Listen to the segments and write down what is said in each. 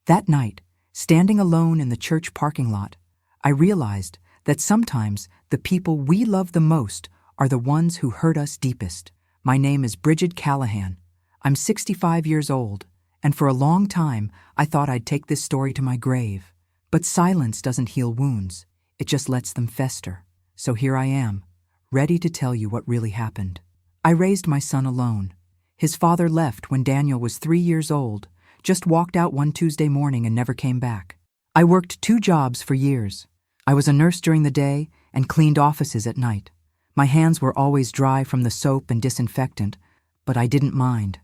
That night, standing alone in the church parking lot, I realized that sometimes the people we love the most are the ones who hurt us deepest. My name is Bridget Callahan. I'm 65 years old, and for a long time I thought I'd take this story to my grave. But silence doesn't heal wounds, it just lets them fester. So here I am, ready to tell you what really happened. I raised my son alone. His father left when Daniel was 3 years old, just walked out one Tuesday morning and never came back. I worked 2 jobs for years. I was a nurse during the day and cleaned offices at night. My hands were always dry from the soap and disinfectant, but I didn't mind.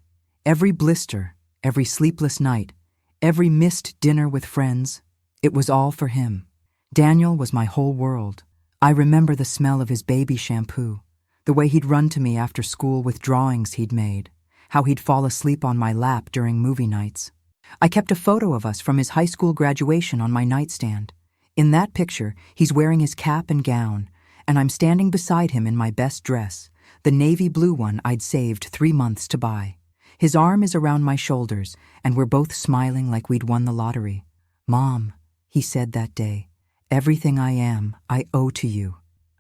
Every blister, every sleepless night, every missed dinner with friends, it was all for him. Daniel was my whole world. I remember the smell of his baby shampoo, the way he'd run to me after school with drawings he'd made, how he'd fall asleep on my lap during movie nights. I kept a photo of us from his high school graduation on my nightstand. In that picture, he's wearing his cap and gown, and I'm standing beside him in my best dress, the navy blue one I'd saved 3 months to buy. His arm is around my shoulders, and we're both smiling like we'd won the lottery. "Mom," he said that day, "everything I am, I owe to you."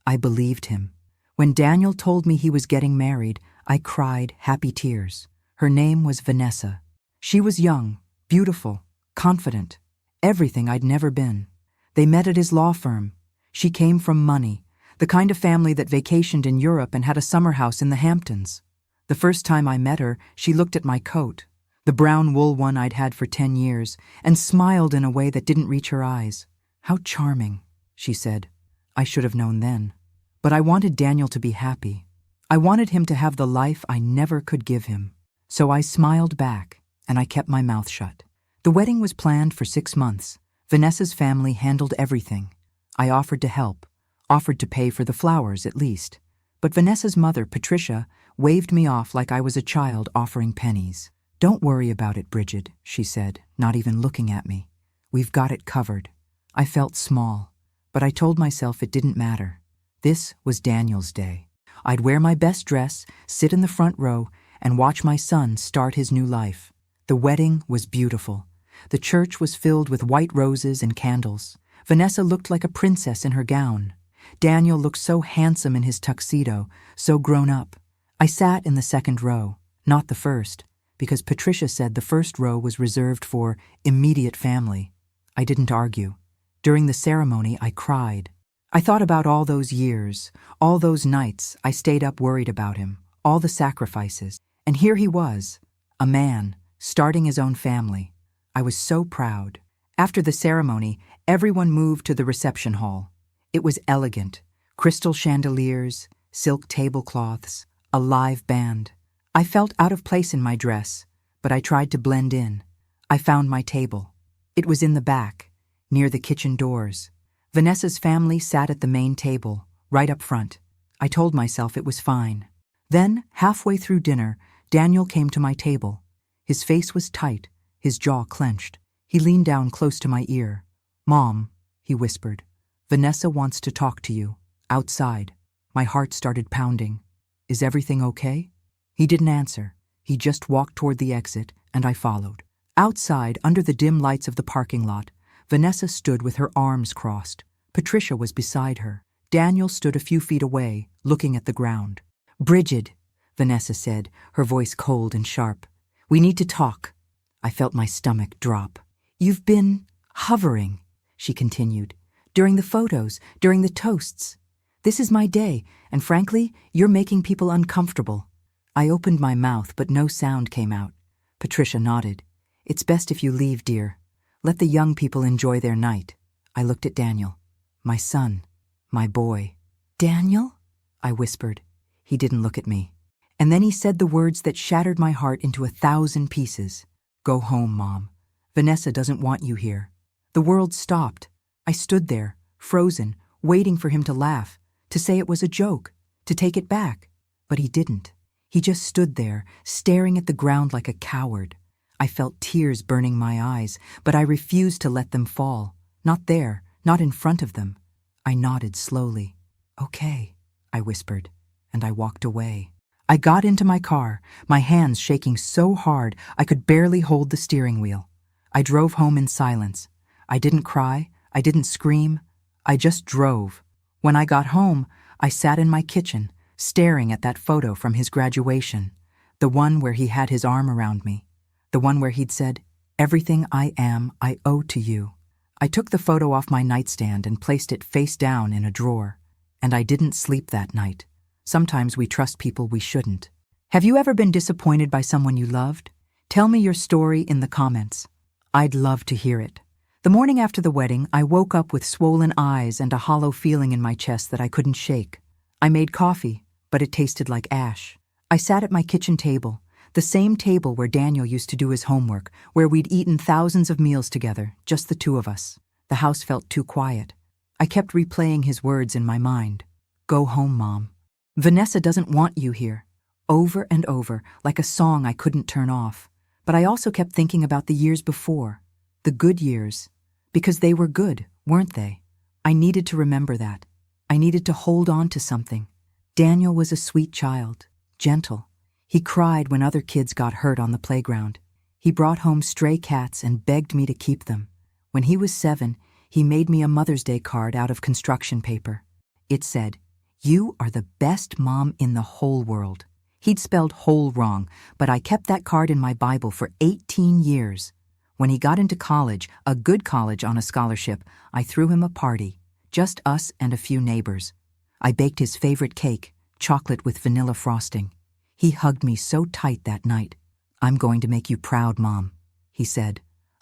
I believed him. When Daniel told me he was getting married, I cried happy tears. Her name was Vanessa. She was young, beautiful, confident, everything I'd never been. They met at his law firm. She came from money, the kind of family that vacationed in Europe and had a summer house in the Hamptons. The first time I met her, she looked at my coat, the brown wool one I'd had for 10 years, and smiled in a way that didn't reach her eyes. "How charming," she said. I should have known then. But I wanted Daniel to be happy. I wanted him to have the life I never could give him. So I smiled back, and I kept my mouth shut. The wedding was planned for 6 months. Vanessa's family handled everything. I offered to help, offered to pay for the flowers at least. But Vanessa's mother, Patricia, waved me off like I was a child offering pennies. "Don't worry about it, Bridget," she said, not even looking at me. "We've got it covered." I felt small, but I told myself it didn't matter. This was Daniel's day. I'd wear my best dress, sit in the front row, and watch my son start his new life. The wedding was beautiful. The church was filled with white roses and candles. Vanessa looked like a princess in her gown. Daniel looked so handsome in his tuxedo, so grown up. I sat in the second row, not the first, because Patricia said the first row was reserved for immediate family. I didn't argue. During the ceremony, I cried. I thought about all those years, all those nights I stayed up worried about him, all the sacrifices. And here he was, a man, starting his own family. I was so proud. After the ceremony, everyone moved to the reception hall. It was elegant, crystal chandeliers, silk tablecloths, a live band. I felt out of place in my dress, but I tried to blend in. I found my table. It was in the back, near the kitchen doors. Vanessa's family sat at the main table, right up front. I told myself it was fine. Then, halfway through dinner, Daniel came to my table. His face was tight, his jaw clenched. He leaned down close to my ear. "Mom," he whispered, "Vanessa wants to talk to you, outside." My heart started pounding. "Is everything okay?" He didn't answer. He just walked toward the exit, and I followed. Outside, under the dim lights of the parking lot, Vanessa stood with her arms crossed. Patricia was beside her. Daniel stood a few feet away, looking at the ground. "Bridget," Vanessa said, her voice cold and sharp. "We need to talk." I felt my stomach drop. "You've been hovering," she continued, "during the photos, during the toasts. This is my day, and frankly, you're making people uncomfortable." I opened my mouth, but no sound came out. Patricia nodded. "It's best if you leave, dear. Let the young people enjoy their night." I looked at Daniel. My son. My boy. "Daniel?" I whispered. He didn't look at me. And then he said the words that shattered my heart into 1,000 pieces. "Go home, Mom. Vanessa doesn't want you here." The world stopped. I stood there, frozen, waiting for him to laugh, to say it was a joke, to take it back. But he didn't. He just stood there, staring at the ground like a coward. I felt tears burning my eyes, but I refused to let them fall. Not there, not in front of them. I nodded slowly. "Okay," I whispered, and I walked away. I got into my car, my hands shaking so hard I could barely hold the steering wheel. I drove home in silence. I didn't cry, I didn't scream, I just drove. When I got home, I sat in my kitchen, staring at that photo from his graduation, the one where he had his arm around me, the one where he'd said, "Everything I am, I owe to you." I took the photo off my nightstand and placed it face down in a drawer, and I didn't sleep that night. Sometimes we trust people we shouldn't. Have you ever been disappointed by someone you loved? Tell me your story in the comments. I'd love to hear it. The morning after the wedding, I woke up with swollen eyes and a hollow feeling in my chest that I couldn't shake. I made coffee, but it tasted like ash. I sat at my kitchen table, the same table where Daniel used to do his homework, where we'd eaten thousands of meals together, just the two of us. The house felt too quiet. I kept replaying his words in my mind. "Go home, Mom. Vanessa doesn't want you here." Over and over, like a song I couldn't turn off. But I also kept thinking about the years before, the good years, because they were good, weren't they? I needed to remember that. I needed to hold on to something. Daniel was a sweet child, gentle. He cried when other kids got hurt on the playground. He brought home stray cats and begged me to keep them. When he was 7, he made me a Mother's Day card out of construction paper. It said, "You are the best mom in the whole world." He'd spelled whole wrong, but I kept that card in my Bible for 18 years. When he got into college, a good college on a scholarship, I threw him a party, just us and a few neighbors. I baked his favorite cake, chocolate with vanilla frosting. He hugged me so tight that night. "I'm going to make you proud, Mom," he said.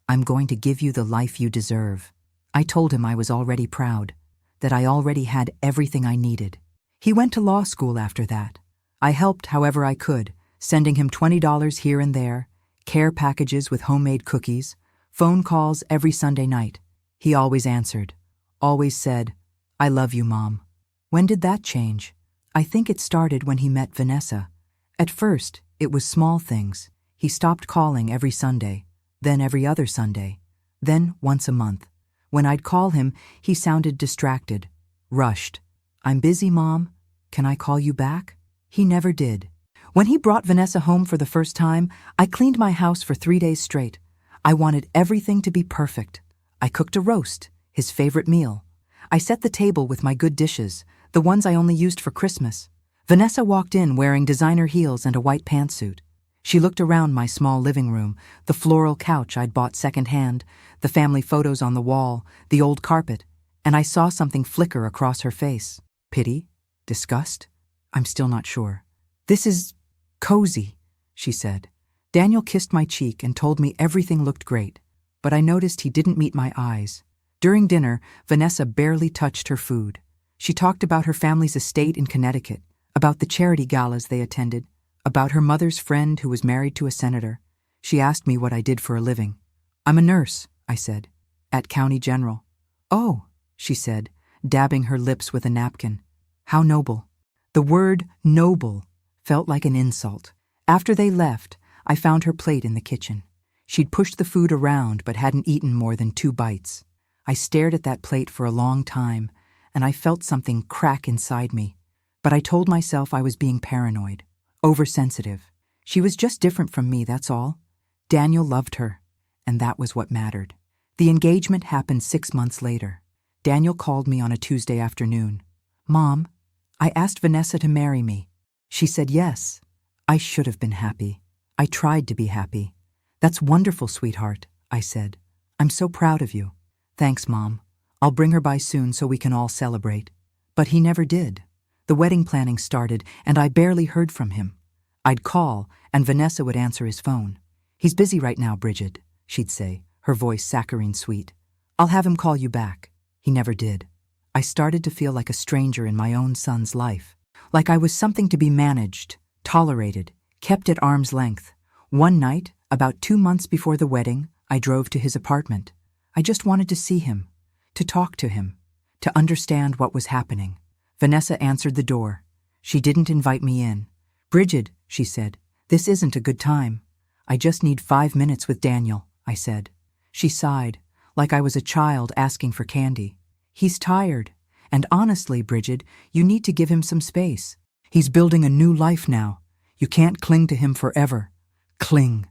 "I'm going to give you the life you deserve." I told him I was already proud, that I already had everything I needed. He went to law school after that. I helped however I could, sending him $20 here and there, care packages with homemade cookies, phone calls every Sunday night. He always answered, always said, "I love you, Mom." When did that change? I think it started when he met Vanessa. At first, it was small things. He stopped calling every Sunday, then every other Sunday, then once a month. When I'd call him, he sounded distracted, rushed. "I'm busy, Mom. Can I call you back?" He never did. When he brought Vanessa home for the first time, I cleaned my house for 3 days straight. I wanted everything to be perfect. I cooked a roast, his favorite meal. I set the table with my good dishes, the ones I only used for Christmas. Vanessa walked in wearing designer heels and a white pantsuit. She looked around my small living room, the floral couch I'd bought secondhand, the family photos on the wall, the old carpet, and I saw something flicker across her face. Pity? Disgust? I'm still not sure. "This is cozy," she said. Daniel kissed my cheek and told me everything looked great, but I noticed he didn't meet my eyes. During dinner, Vanessa barely touched her food. She talked about her family's estate in Connecticut, about the charity galas they attended, about her mother's friend who was married to a senator. She asked me what I did for a living. "I'm a nurse," I said, "at County General." "Oh," she said, dabbing her lips with a napkin. "How noble." The word noble felt like an insult. After they left, I found her plate in the kitchen. She'd pushed the food around but hadn't eaten more than 2 bites. I stared at that plate for a long time, and I felt something crack inside me. But I told myself I was being paranoid, oversensitive. She was just different from me, that's all. Daniel loved her, and that was what mattered. The engagement happened 6 months later. Daniel called me on a Tuesday afternoon. "Mom, I asked Vanessa to marry me." She said yes. I should have been happy. I tried to be happy. "That's wonderful, sweetheart," I said. "I'm so proud of you." "Thanks, Mom. I'll bring her by soon so we can all celebrate." But he never did. The wedding planning started, and I barely heard from him. I'd call, and Vanessa would answer his phone. "He's busy right now, Bridget," she'd say, her voice saccharine sweet. "I'll have him call you back." He never did. I started to feel like a stranger in my own son's life, like I was something to be managed, tolerated, kept at arm's length. One night, about 2 months before the wedding, I drove to his apartment. I just wanted to see him, to talk to him, to understand what was happening. Vanessa answered the door. She didn't invite me in. "Bridget," she said, "this isn't a good time." "I just need 5 minutes with Daniel," I said. She sighed, like I was a child asking for candy. "He's tired. And honestly, Bridget, you need to give him some space. He's building a new life now. You can't cling to him forever." Cling.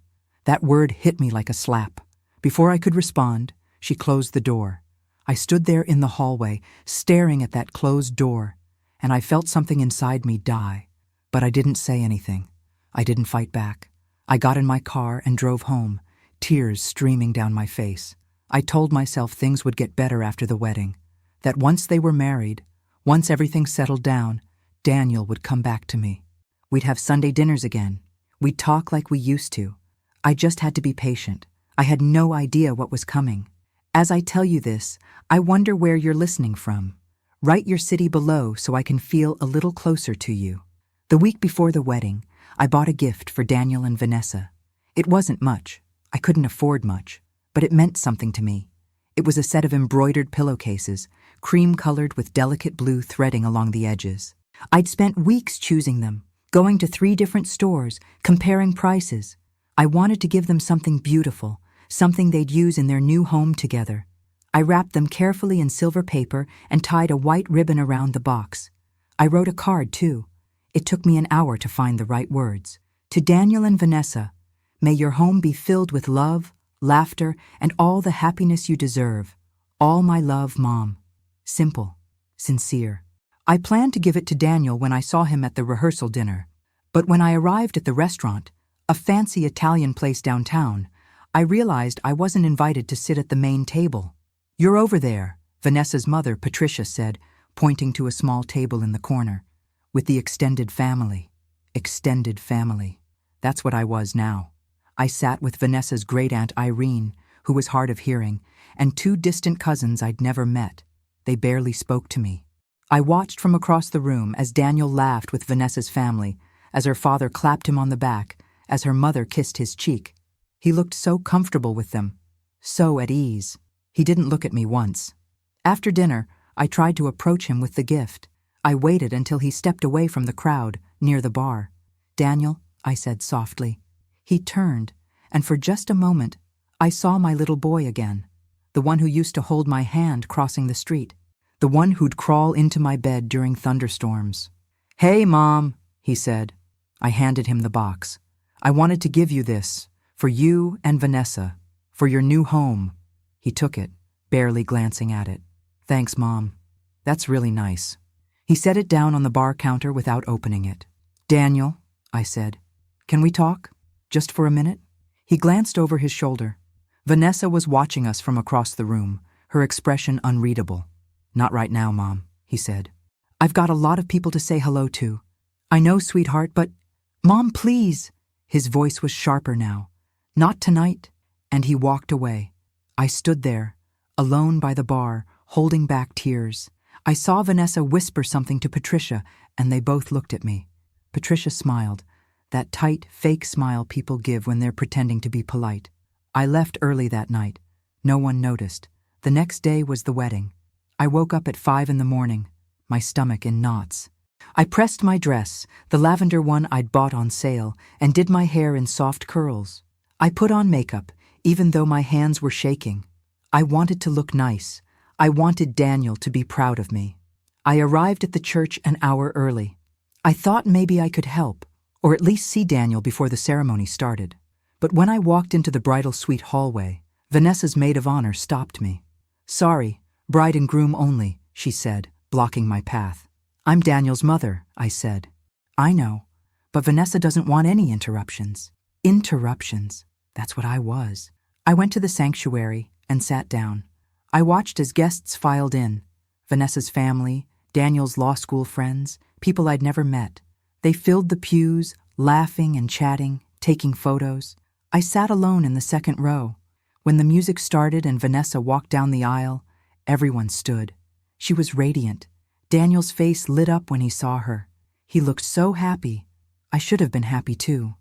That word hit me like a slap. Before I could respond, she closed the door. I stood there in the hallway, staring at that closed door, and I felt something inside me die. But I didn't say anything. I didn't fight back. I got in my car and drove home, tears streaming down my face. I told myself things would get better after the wedding, that once they were married, once everything settled down, Daniel would come back to me. We'd have Sunday dinners again. We'd talk like we used to. I just had to be patient. I had no idea what was coming. As I tell you this, I wonder where you're listening from. Write your city below so I can feel a little closer to you. The week before the wedding, I bought a gift for Daniel and Vanessa. It wasn't much. I couldn't afford much, but it meant something to me. It was a set of embroidered pillowcases, cream-colored with delicate blue threading along the edges. I'd spent weeks choosing them, going to 3 different stores, comparing prices. I wanted to give them something beautiful, something they'd use in their new home together. I wrapped them carefully in silver paper and tied a white ribbon around the box. I wrote a card, too. It took me an hour to find the right words. To Daniel and Vanessa, may your home be filled with love, laughter, and all the happiness you deserve. All my love, Mom. Simple, sincere. I planned to give it to Daniel when I saw him at the rehearsal dinner. But when I arrived at the restaurant, a fancy Italian place downtown, I realized I wasn't invited to sit at the main table. "You're over there," Vanessa's mother, Patricia, said, pointing to a small table in the corner. "With the extended family." Extended family. That's what I was now. I sat with Vanessa's great-aunt Irene, who was hard of hearing, and 2 distant cousins I'd never met. They barely spoke to me. I watched from across the room as Daniel laughed with Vanessa's family, as her father clapped him on the back, as her mother kissed his cheek. He looked so comfortable with them, so at ease. He didn't look at me once. After dinner, I tried to approach him with the gift. I waited until he stepped away from the crowd, near the bar. "Daniel," I said softly. He turned, and for just a moment, I saw my little boy again, the one who used to hold my hand crossing the street, the one who'd crawl into my bed during thunderstorms. "Hey, Mom," he said. I handed him the box. "I wanted to give you this, for you and Vanessa, for your new home." He took it, barely glancing at it. "Thanks, Mom. That's really nice." He set it down on the bar counter without opening it. "Daniel," I said, "can we talk? Just for a minute?" He glanced over his shoulder. Vanessa was watching us from across the room, her expression unreadable. "Not right now, Mom," he said. "I've got a lot of people to say hello to." "I know, sweetheart, but—" "Mom, please!" His voice was sharper now. "Not tonight." And he walked away. I stood there, alone by the bar, holding back tears. I saw Vanessa whisper something to Patricia, and they both looked at me. Patricia smiled, that tight, fake smile people give when they're pretending to be polite. I left early that night. No one noticed. The next day was the wedding. I woke up at 5 in the morning, my stomach in knots. I pressed my dress, the lavender one I'd bought on sale, and did my hair in soft curls. I put on makeup, even though my hands were shaking. I wanted to look nice. I wanted Daniel to be proud of me. I arrived at the church an hour early. I thought maybe I could help, or at least see Daniel before the ceremony started. But when I walked into the bridal suite hallway, Vanessa's maid of honor stopped me. "Sorry, bride and groom only," she said, blocking my path. "I'm Daniel's mother," I said. "I know, but Vanessa doesn't want any interruptions." Interruptions. That's what I was. I went to the sanctuary and sat down. I watched as guests filed in. Vanessa's family, Daniel's law school friends, people I'd never met. They filled the pews, laughing and chatting, taking photos. I sat alone in the second row. When the music started and Vanessa walked down the aisle, everyone stood. She was radiant. Daniel's face lit up when he saw her. He looked so happy. I should have been happy too.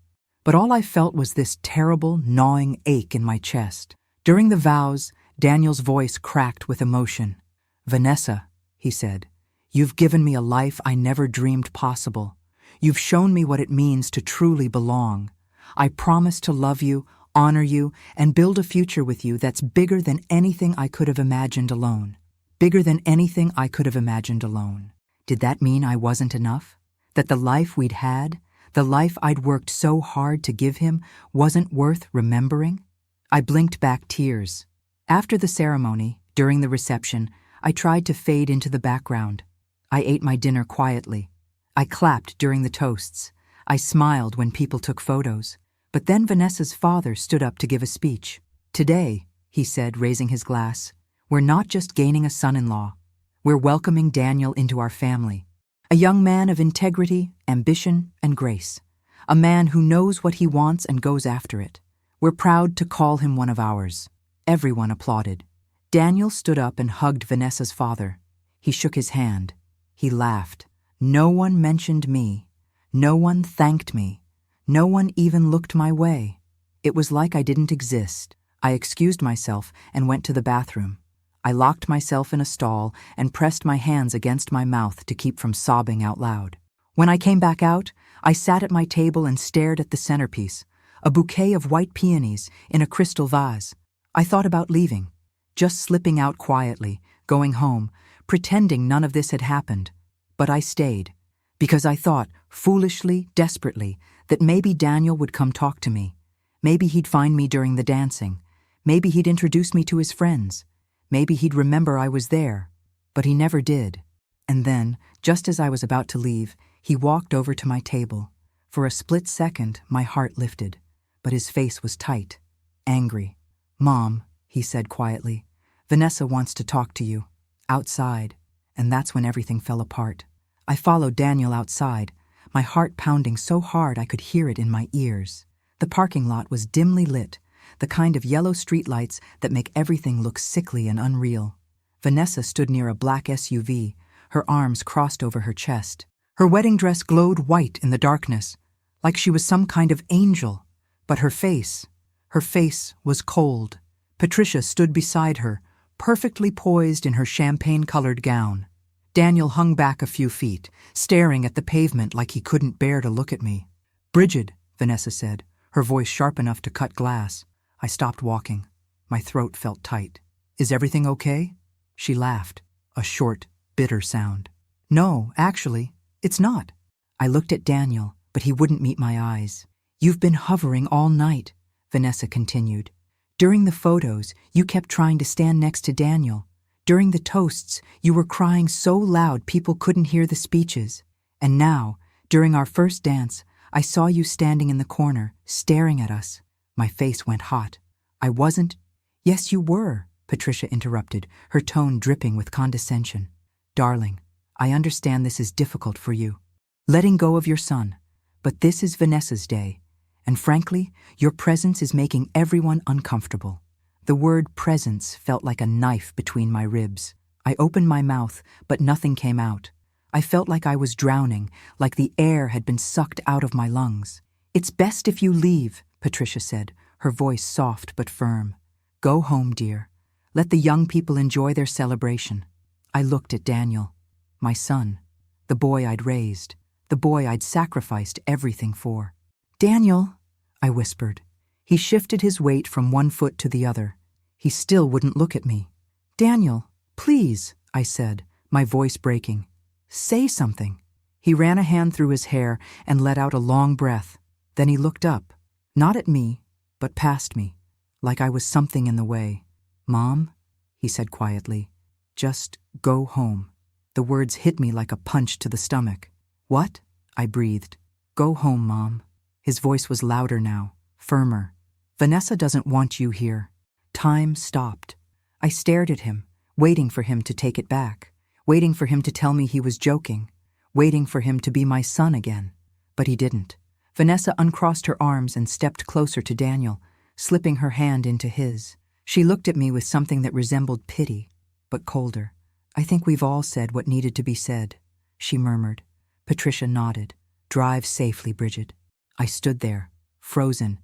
But all I felt was this terrible, gnawing ache in my chest. During the vows, Daniel's voice cracked with emotion. "Vanessa," he said, "you've given me a life I never dreamed possible. You've shown me what it means to truly belong. I promise to love you, honor you, and build a future with you that's bigger than anything I could have imagined alone. Bigger than anything I could have imagined alone." Did that mean I wasn't enough? That the life we'd had, the life I'd worked so hard to give him, wasn't worth remembering? I blinked back tears. After the ceremony, during the reception, I tried to fade into the background. I ate my dinner quietly. I clapped during the toasts. I smiled when people took photos. But then Vanessa's father stood up to give a speech. "Today," he said, raising his glass, "we're not just gaining a son-in-law. We're welcoming Daniel into our family. A young man of integrity, ambition, and grace. A man who knows what he wants and goes after it. We're proud to call him one of ours." Everyone applauded. Daniel stood up and hugged Vanessa's father. He shook his hand. He laughed. No one mentioned me. No one thanked me. No one even looked my way. It was like I didn't exist. I excused myself and went to the bathroom. I locked myself in a stall and pressed my hands against my mouth to keep from sobbing out loud. When I came back out, I sat at my table and stared at the centerpiece, a bouquet of white peonies in a crystal vase. I thought about leaving, just slipping out quietly, going home, pretending none of this had happened. But I stayed, because I thought, foolishly, desperately, that maybe Daniel would come talk to me. Maybe he'd find me during the dancing. Maybe he'd introduce me to his friends. Maybe he'd remember I was there. But he never did. And then, just as I was about to leave, he walked over to my table. For a split second, my heart lifted, but his face was tight, angry. "Mom," he said quietly, "Vanessa wants to talk to you. Outside." And that's when everything fell apart. I followed Daniel outside, my heart pounding so hard I could hear it in my ears. The parking lot was dimly lit, the kind of yellow streetlights that make everything look sickly and unreal. Vanessa stood near a black SUV, her arms crossed over her chest. Her wedding dress glowed white in the darkness, like she was some kind of angel. But her face was cold. Patricia stood beside her, perfectly poised in her champagne-colored gown. Daniel hung back a few feet, staring at the pavement like he couldn't bear to look at me. "Bridget," Vanessa said, her voice sharp enough to cut glass. I stopped walking. My throat felt tight. "Is everything okay?" She laughed, a short, bitter sound. "No, actually, it's not." I looked at Daniel, but he wouldn't meet my eyes. "You've been hovering all night," Vanessa continued. "During the photos, you kept trying to stand next to Daniel. During the toasts, you were crying so loud people couldn't hear the speeches. And now, during our first dance, I saw you standing in the corner, staring at us." My face went hot. "I wasn't—" "Yes, you were," Patricia interrupted, her tone dripping with condescension. "Darling, I understand this is difficult for you. Letting go of your son. But this is Vanessa's day. And frankly, your presence is making everyone uncomfortable." The word presence felt like a knife between my ribs. I opened my mouth, but nothing came out. I felt like I was drowning, like the air had been sucked out of my lungs. "It's best if you leave," Patricia said, her voice soft but firm. "Go home, dear. Let the young people enjoy their celebration." I looked at Daniel, my son, the boy I'd raised, the boy I'd sacrificed everything for. "Daniel," I whispered. He shifted his weight from one foot to the other. He still wouldn't look at me. "Daniel, please," I said, my voice breaking. "Say something." He ran a hand through his hair and let out a long breath. Then he looked up, not at me, but past me, like I was something in the way. "Mom," he said quietly, "just go home." The words hit me like a punch to the stomach. "What?" I breathed. "Go home, Mom." His voice was louder now, firmer. "Vanessa doesn't want you here." Time stopped. I stared at him, waiting for him to take it back, waiting for him to tell me he was joking, waiting for him to be my son again. But he didn't. Vanessa uncrossed her arms and stepped closer to Daniel, slipping her hand into his. She looked at me with something that resembled pity, but colder. "I think we've all said what needed to be said," she murmured. Patricia nodded. "Drive safely, Bridget." I stood there, frozen,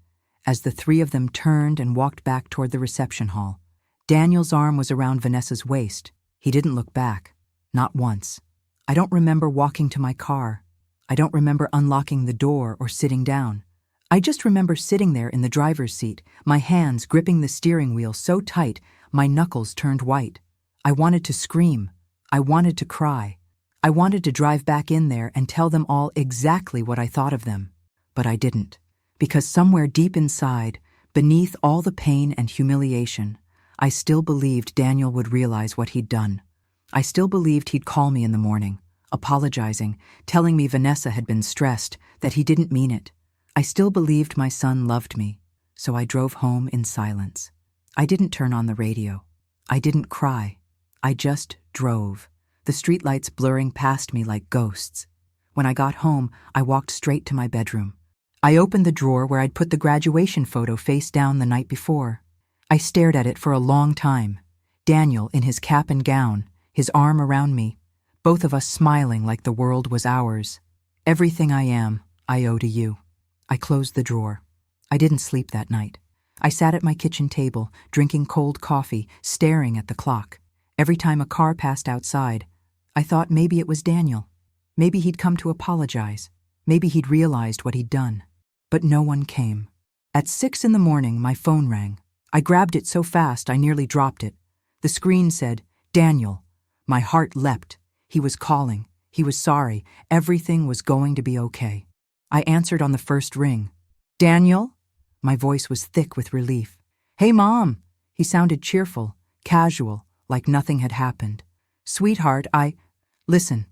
as the three of them turned and walked back toward the reception hall. Daniel's arm was around Vanessa's waist. He didn't look back. Not once. I don't remember walking to my car. I don't remember unlocking the door or sitting down. I just remember sitting there in the driver's seat, my hands gripping the steering wheel so tight my knuckles turned white. I wanted to scream. I wanted to cry. I wanted to drive back in there and tell them all exactly what I thought of them. But I didn't. Because somewhere deep inside, Beneath all the pain and humiliation, I still believed Daniel would realize what he'd done. I still believed he'd call me in the morning, apologizing, telling me Vanessa had been stressed, that he didn't mean it. I still believed my son loved me, so I drove home in silence. I didn't turn on the radio. I didn't cry. I just drove, the streetlights blurring past me like ghosts. When I got home, I walked straight to my bedroom. I opened the drawer where I'd put the graduation photo face down the night before. I stared at it for a long time. Daniel in his cap and gown, his arm around me, both of us smiling like the world was ours. Everything I am, I owe to you. I closed the drawer. I didn't sleep that night. I sat at my kitchen table, drinking cold coffee, staring at the clock. Every time a car passed outside, I thought maybe it was Daniel. Maybe he'd come to apologize. Maybe he'd realized what he'd done. But no one came. At 6 in the morning, my phone rang. I grabbed it so fast I nearly dropped it. The screen said, "Daniel." My heart leapt. He was calling. He was sorry. Everything was going to be okay. I answered on the first ring. "Daniel?" My voice was thick with relief. "Hey, Mom." He sounded cheerful, casual, like nothing had happened. "Sweetheart, Listen,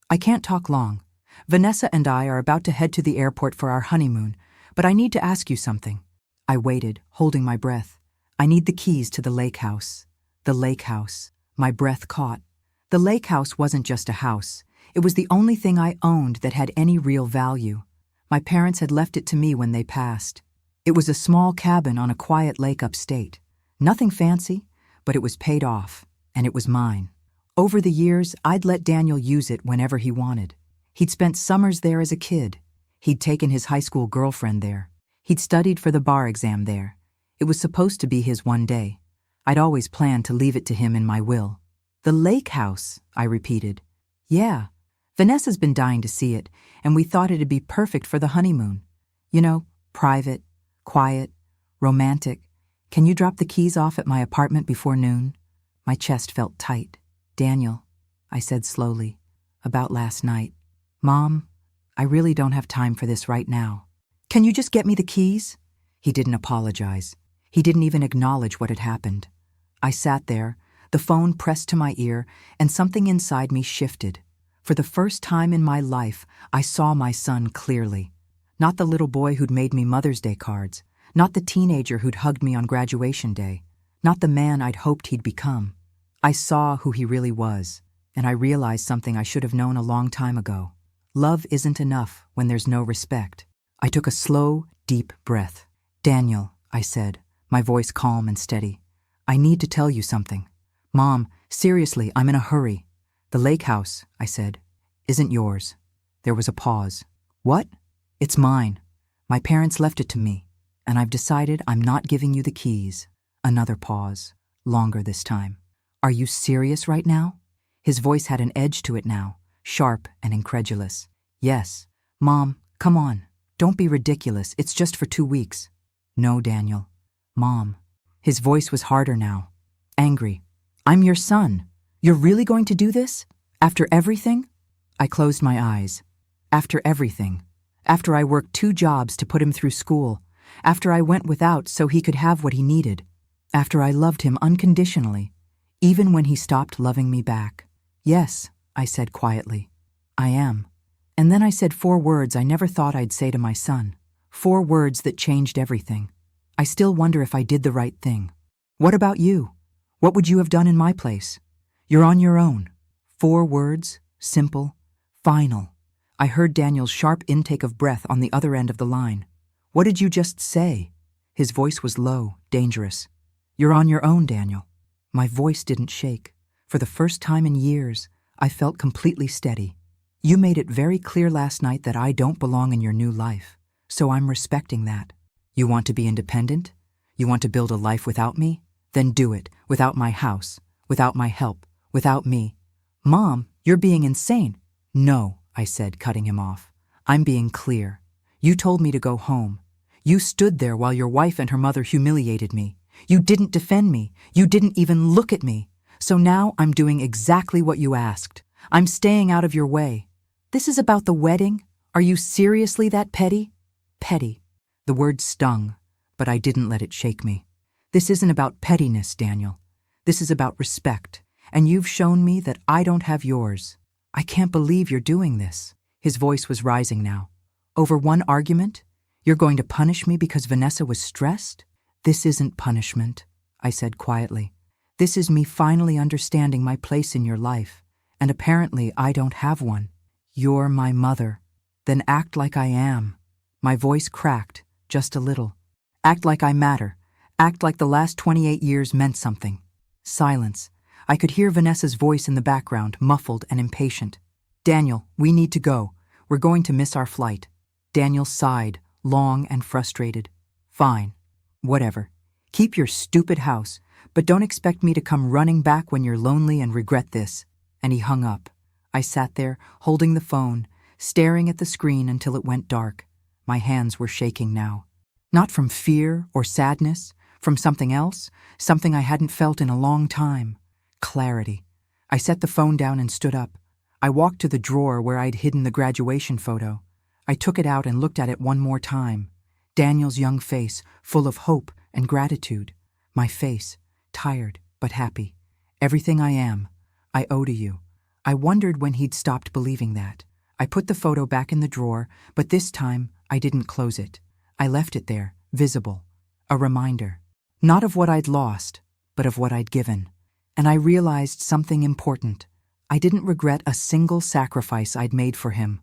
I can't talk long. Vanessa and I are about to head to the airport for our honeymoon, but I need to ask you something." I waited, holding my breath. "I need the keys to the lake house." The lake house. My breath caught. The lake house wasn't just a house. It was the only thing I owned that had any real value. My parents had left it to me when they passed. It was a small cabin on a quiet lake upstate. Nothing fancy, but it was paid off, and it was mine. Over the years, I'd let Daniel use it whenever he wanted. He'd spent summers there as a kid. He'd taken his high school girlfriend there. He'd studied for the bar exam there. It was supposed to be his one day. I'd always planned to leave it to him in my will. "The lake house," I repeated. "Yeah. Vanessa's been dying to see it, and we thought it'd be perfect for the honeymoon. You know, private, quiet, romantic. Can you drop the keys off at my apartment before noon?" My chest felt tight. "Daniel," I said slowly, "about last night. Mom, I really don't have time for this right now. Can you just get me the keys?" He didn't apologize. He didn't even acknowledge what had happened. I sat there, the phone pressed to my ear, and something inside me shifted. For the first time in my life, I saw my son clearly. Not the little boy who'd made me Mother's Day cards, not the teenager who'd hugged me on graduation day, not the man I'd hoped he'd become. I saw who he really was, and I realized something I should have known a long time ago. Love isn't enough when there's no respect. I took a slow, deep breath. "Daniel," I said, my voice calm and steady, "I need to tell you something. Mom, seriously, I'm in a hurry." "The lake house," I said, "isn't yours." There was a pause. "What?" "It's mine. My parents left it to me, and I've decided I'm not giving you the keys." Another pause, longer this time. "Are you serious right now?" His voice had an edge to it now, sharp and incredulous. "Yes." "Mom, come on. Don't be ridiculous. It's just for 2 weeks." "No, Daniel." "Mom." His voice was harder now, angry. "I'm your son. You're really going to do this? After everything?" I closed my eyes. After everything. After I worked 2 jobs to put him through school. After I went without so he could have what he needed. After I loved him unconditionally, even when he stopped loving me back. "Yes," I said quietly. "I am." And then I said 4 words I never thought I'd say to my son. 4 words that changed everything. I still wonder if I did the right thing. What about you? What would you have done in my place? You're on your own. 4 words, simple, final. I heard Daniel's sharp intake of breath on the other end of the line. "What did you just say?" His voice was low, dangerous. "You're on your own, Daniel." My voice didn't shake. For the first time in years, I felt completely steady. "You made it very clear last night that I don't belong in your new life, so I'm respecting that. You want to be independent? You want to build a life without me? Then do it, without my house, without my help, without me." "Mom, you're being insane." "No," I said, cutting him off. "I'm being clear. You told me to go home. You stood there while your wife and her mother humiliated me. You didn't defend me. You didn't even look at me. So now I'm doing exactly what you asked. I'm staying out of your way. This is about the wedding? Are you seriously that petty?" Petty. The word stung, but I didn't let it shake me. This isn't about pettiness, Daniel. This is about respect, and you've shown me that I don't have yours. I can't believe you're doing this. His voice was rising now. Over one argument? You're going to punish me because Vanessa was stressed? This isn't punishment, I said quietly. This is me finally understanding my place in your life, and apparently I don't have one. You're my mother. Then act like I am. My voice cracked, just a little. Act like I matter. Act like the last 28 years meant something. Silence. I could hear Vanessa's voice in the background, muffled and impatient. Daniel, we need to go. We're going to miss our flight. Daniel sighed, long and frustrated. Fine. Whatever. Keep your stupid house, but don't expect me to come running back when you're lonely and regret this. And he hung up. I sat there, holding the phone, staring at the screen until it went dark. My hands were shaking now. Not from fear or sadness, from something else, something I hadn't felt in a long time. Clarity. I set the phone down and stood up. I walked to the drawer where I'd hidden the graduation photo. I took it out and looked at it one more time. Daniel's young face, full of hope and gratitude. My face, tired but happy. Everything I am, I owe to you. I wondered when he'd stopped believing that. I put the photo back in the drawer, but this time I didn't close it. I left it there, visible. A reminder. Not of what I'd lost, but of what I'd given. And I realized something important. I didn't regret a single sacrifice I'd made for him.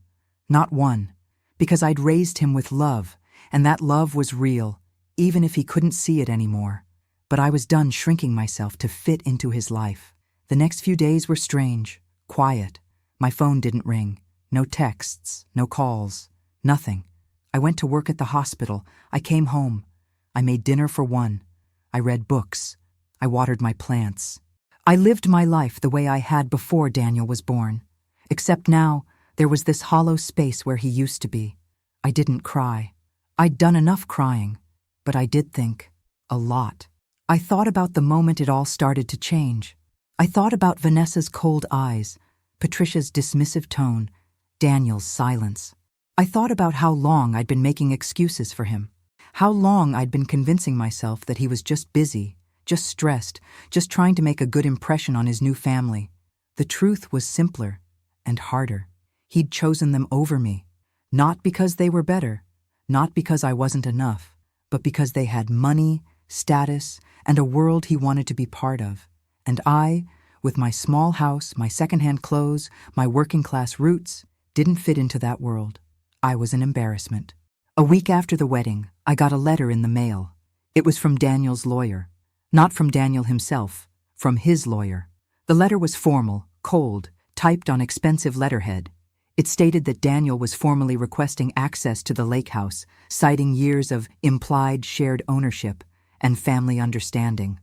Not one. Because I'd raised him with love, and that love was real, even if he couldn't see it anymore. But I was done shrinking myself to fit into his life. The next few days were strange, quiet. My phone didn't ring. No texts, no calls, nothing. I went to work at the hospital. I came home. I made dinner for one. I read books. I watered my plants. I lived my life the way I had before Daniel was born. Except now, there was this hollow space where he used to be. I didn't cry. I'd done enough crying. But I did think. A lot. I thought about the moment it all started to change. I thought about Vanessa's cold eyes, Patricia's dismissive tone, Daniel's silence. I thought about how long I'd been making excuses for him. How long I'd been convincing myself that he was just busy, just stressed, just trying to make a good impression on his new family. The truth was simpler and harder. He'd chosen them over me, not because they were better, not because I wasn't enough, but because they had money, status, and a world he wanted to be part of. And I, with my small house, my secondhand clothes, my working-class roots, didn't fit into that world. I was an embarrassment. A week after the wedding, I got a letter in the mail. It was from Daniel's lawyer. Not from Daniel himself, from his lawyer. The letter was formal, cold, typed on expensive letterhead. It stated that Daniel was formally requesting access to the lake house, citing years of implied shared ownership and family understanding.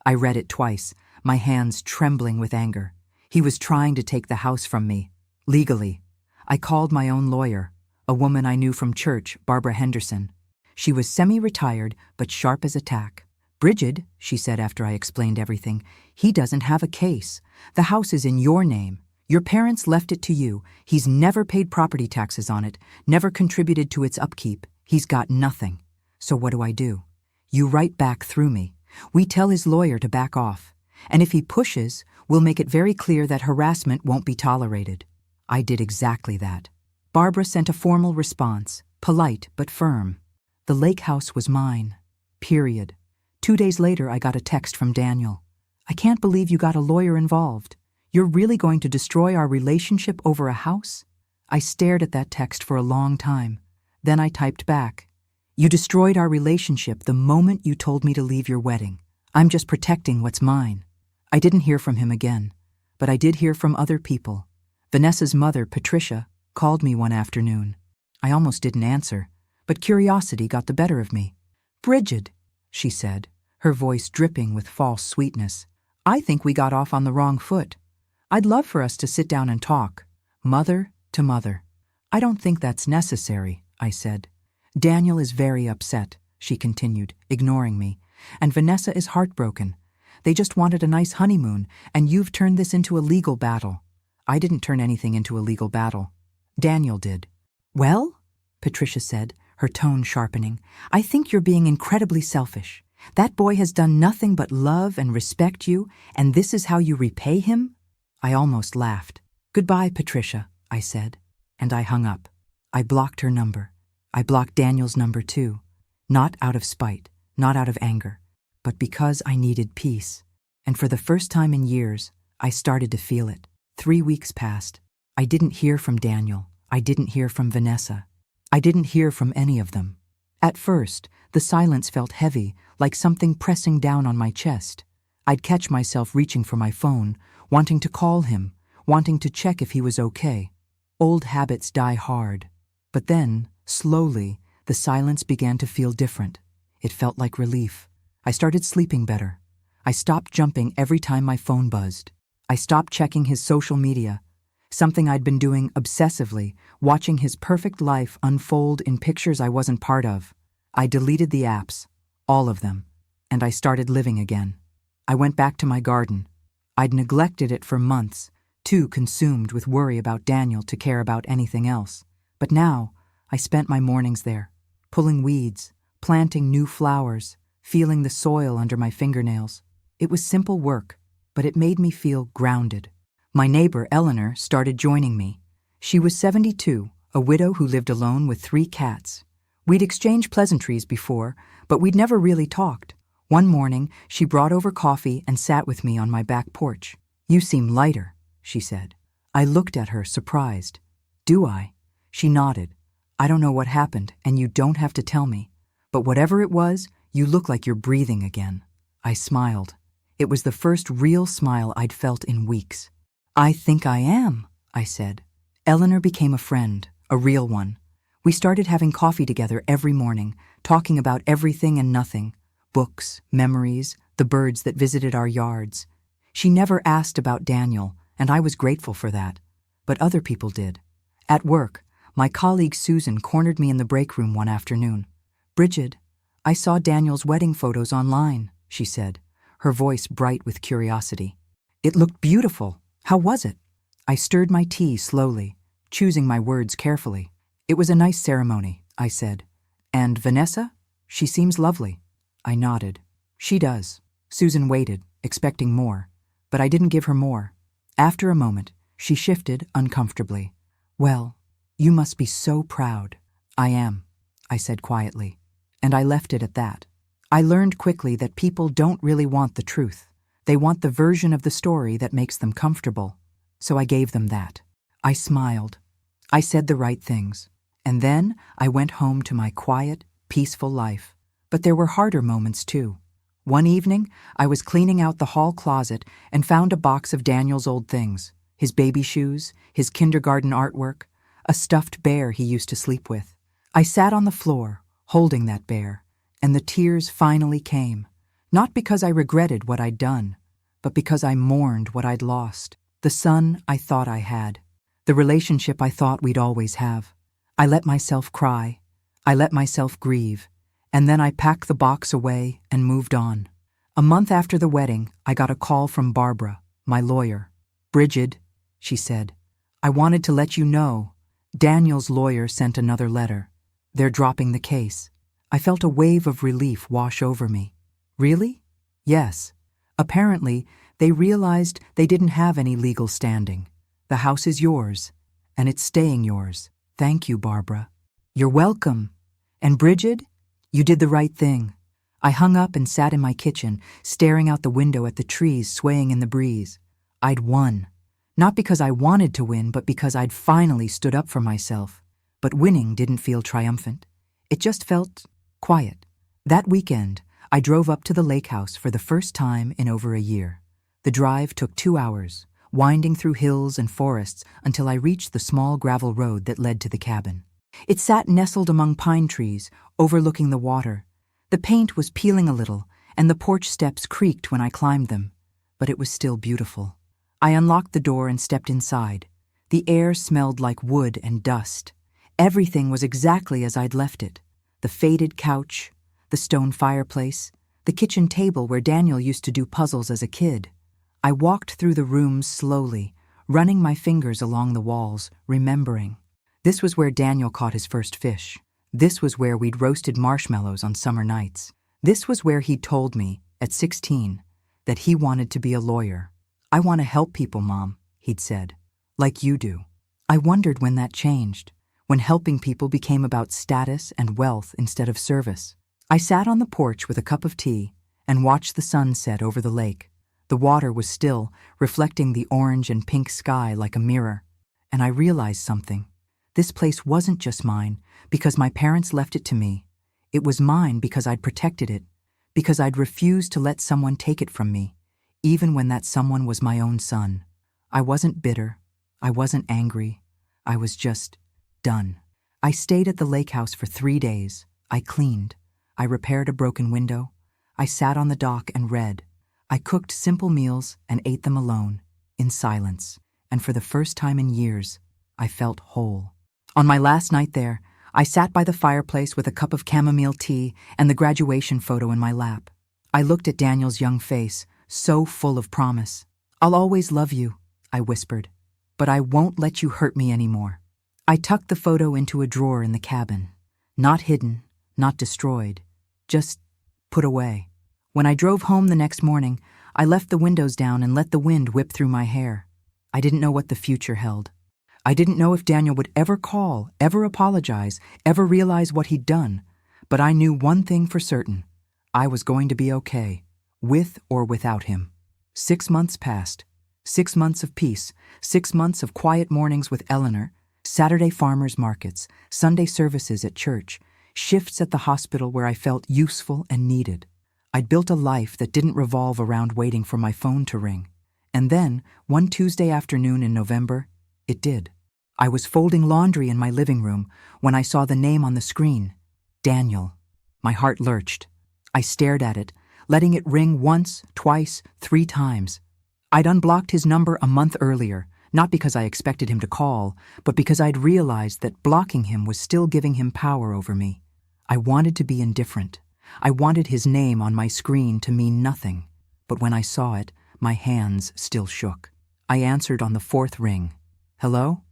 I read it twice, my hands trembling with anger. He was trying to take the house from me, legally. I called my own lawyer, a woman I knew from church, Barbara Henderson. She was semi-retired, but sharp as a tack. Bridget, she said after I explained everything, he doesn't have a case. The house is in your name. Your parents left it to you. He's never paid property taxes on it, never contributed to its upkeep. He's got nothing. So what do? You write back through me. We tell his lawyer to back off. And if he pushes, we'll make it very clear that harassment won't be tolerated. I did exactly that. Barbara sent a formal response, polite but firm. The lake house was mine. Period. 2 days later, I got a text from Daniel. I can't believe you got a lawyer involved. You're really going to destroy our relationship over a house? I stared at that text for a long time. Then I typed back. You destroyed our relationship the moment you told me to leave your wedding. I'm just protecting what's mine. I didn't hear from him again, but I did hear from other people. Vanessa's mother, Patricia, called me one afternoon. I almost didn't answer, but curiosity got the better of me. Bridget, she said, her voice dripping with false sweetness. I think we got off on the wrong foot. I'd love for us to sit down and talk, mother to mother. I don't think that's necessary, I said. Daniel is very upset, she continued, ignoring me, and Vanessa is heartbroken. They just wanted a nice honeymoon, and you've turned this into a legal battle. I didn't turn anything into a legal battle. Daniel did. Well, Patricia said, her tone sharpening. "I think you're being incredibly selfish. That boy has done nothing but love and respect you, and this is how you repay him?" I almost laughed. "Goodbye, Patricia," I said, and I hung up. I blocked her number. I blocked Daniel's number too. Not out of spite, not out of anger, but because I needed peace. And for the first time in years, I started to feel it. 3 weeks passed. I didn't hear from Daniel. I didn't hear from Vanessa. I didn't hear from any of them. At first, the silence felt heavy, like something pressing down on my chest. I'd catch myself reaching for my phone, wanting to call him, wanting to check if he was okay. Old habits die hard. But then, slowly, the silence began to feel different. It felt like relief. I started sleeping better. I stopped jumping every time my phone buzzed. I stopped checking his social media, something I'd been doing obsessively, watching his perfect life unfold in pictures I wasn't part of. I deleted the apps, all of them, and I started living again. I went back to my garden. I'd neglected it for months, too consumed with worry about Daniel to care about anything else. But now, I spent my mornings there, pulling weeds, planting new flowers, feeling the soil under my fingernails. It was simple work, but it made me feel grounded. My neighbor, Eleanor, started joining me. She was 72, a widow who lived alone with 3 cats. We'd exchanged pleasantries before, but we'd never really talked. One morning, she brought over coffee and sat with me on my back porch. "You seem lighter," she said. I looked at her, surprised. "Do I?" She nodded. "I don't know what happened, and you don't have to tell me. But whatever it was, you look like you're breathing again." I smiled. It was the first real smile I'd felt in weeks. "I think I am," I said. Eleanor became a friend, a real one. We started having coffee together every morning, talking about everything and nothing. Books, memories, the birds that visited our yards. She never asked about Daniel, and I was grateful for that. But other people did. At work, my colleague Susan cornered me in the break room one afternoon. "Bridget, I saw Daniel's wedding photos online," she said, her voice bright with curiosity. "It looked beautiful. How was it?" I stirred my tea slowly, choosing my words carefully. "It was a nice ceremony," I said. "And Vanessa? She seems lovely." I nodded. "She does." Susan waited, expecting more, but I didn't give her more. After a moment, she shifted uncomfortably. "Well, you must be so proud." "I am," I said quietly, and I left it at that. I learned quickly that people don't really want the truth. They want the version of the story that makes them comfortable. So I gave them that. I smiled. I said the right things. And then I went home to my quiet, peaceful life. But there were harder moments too. One evening, I was cleaning out the hall closet and found a box of Daniel's old things. His baby shoes, his kindergarten artwork, a stuffed bear he used to sleep with. I sat on the floor, holding that bear, and the tears finally came. Not because I regretted what I'd done, but because I mourned what I'd lost. The son I thought I had. The relationship I thought we'd always have. I let myself cry. I let myself grieve. And then I packed the box away and moved on. A month after the wedding, I got a call from Barbara, my lawyer. "Bridget," she said, "I wanted to let you know. Daniel's lawyer sent another letter. They're dropping the case." I felt a wave of relief wash over me. "Really?" "Yes. Apparently, they realized they didn't have any legal standing. The house is yours, and it's staying yours. Thank you, Barbara." "You're welcome. And Bridget, you did the right thing." I hung up and sat in my kitchen, staring out the window at the trees swaying in the breeze. I'd won. Not because I wanted to win, but because I'd finally stood up for myself. But winning didn't feel triumphant. It just felt quiet. That weekend, I drove up to the lake house for the first time in over a year. The drive took 2 hours, winding through hills and forests until I reached the small gravel road that led to the cabin. It sat nestled among pine trees, overlooking the water. The paint was peeling a little, and the porch steps creaked when I climbed them, but it was still beautiful. I unlocked the door and stepped inside. The air smelled like wood and dust. Everything was exactly as I'd left it. The faded couch, the stone fireplace, the kitchen table where Daniel used to do puzzles as a kid. I walked through the rooms slowly, running my fingers along the walls, remembering. This was where Daniel caught his first fish. This was where we'd roasted marshmallows on summer nights. This was where he'd told me, at 16, that he wanted to be a lawyer. "I want to help people, Mom," he'd said. "Like you do." I wondered when that changed, when helping people became about status and wealth instead of service. I sat on the porch with a cup of tea and watched the sun set over the lake. The water was still, reflecting the orange and pink sky like a mirror. And I realized something. This place wasn't just mine because my parents left it to me. It was mine because I'd protected it, because I'd refused to let someone take it from me, even when that someone was my own son. I wasn't bitter. I wasn't angry. I was just done. I stayed at the lake house for 3 days. I cleaned. I repaired a broken window. I sat on the dock and read. I cooked simple meals and ate them alone, in silence. And for the first time in years, I felt whole. On my last night there, I sat by the fireplace with a cup of chamomile tea and the graduation photo in my lap. I looked at Daniel's young face, so full of promise. "I'll always love you," I whispered, "but I won't let you hurt me anymore." I tucked the photo into a drawer in the cabin. Not hidden, not destroyed, just put away. When I drove home the next morning, I left the windows down and let the wind whip through my hair. I didn't know what the future held. I didn't know if Daniel would ever call, ever apologize, ever realize what he'd done. But I knew one thing for certain. I was going to be okay, with or without him. 6 months passed. 6 months of peace, 6 months of quiet mornings with Eleanor, Saturday farmers markets, Sunday services at church, shifts at the hospital where I felt useful and needed. I'd built a life that didn't revolve around waiting for my phone to ring. And then, one Tuesday afternoon in November, it did. I was folding laundry in my living room when I saw the name on the screen, Daniel. My heart lurched. I stared at it, letting it ring once, twice, 3 times. I'd unblocked his number a month earlier, not because I expected him to call, but because I'd realized that blocking him was still giving him power over me. I wanted to be indifferent. I wanted his name on my screen to mean nothing. But when I saw it, my hands still shook. I answered on the 4th ring. "Hello?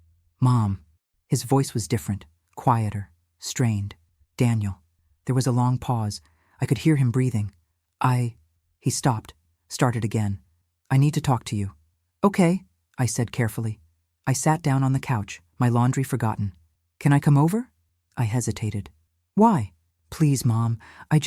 Mom." His voice was different, quieter, strained. "Daniel." There was a long pause. I could hear him breathing. He stopped, started again. "I need to talk to you." "Okay," I said carefully. I sat down on the couch, my laundry forgotten. "Can I come over?" I hesitated. "Why?" "Please, Mom, I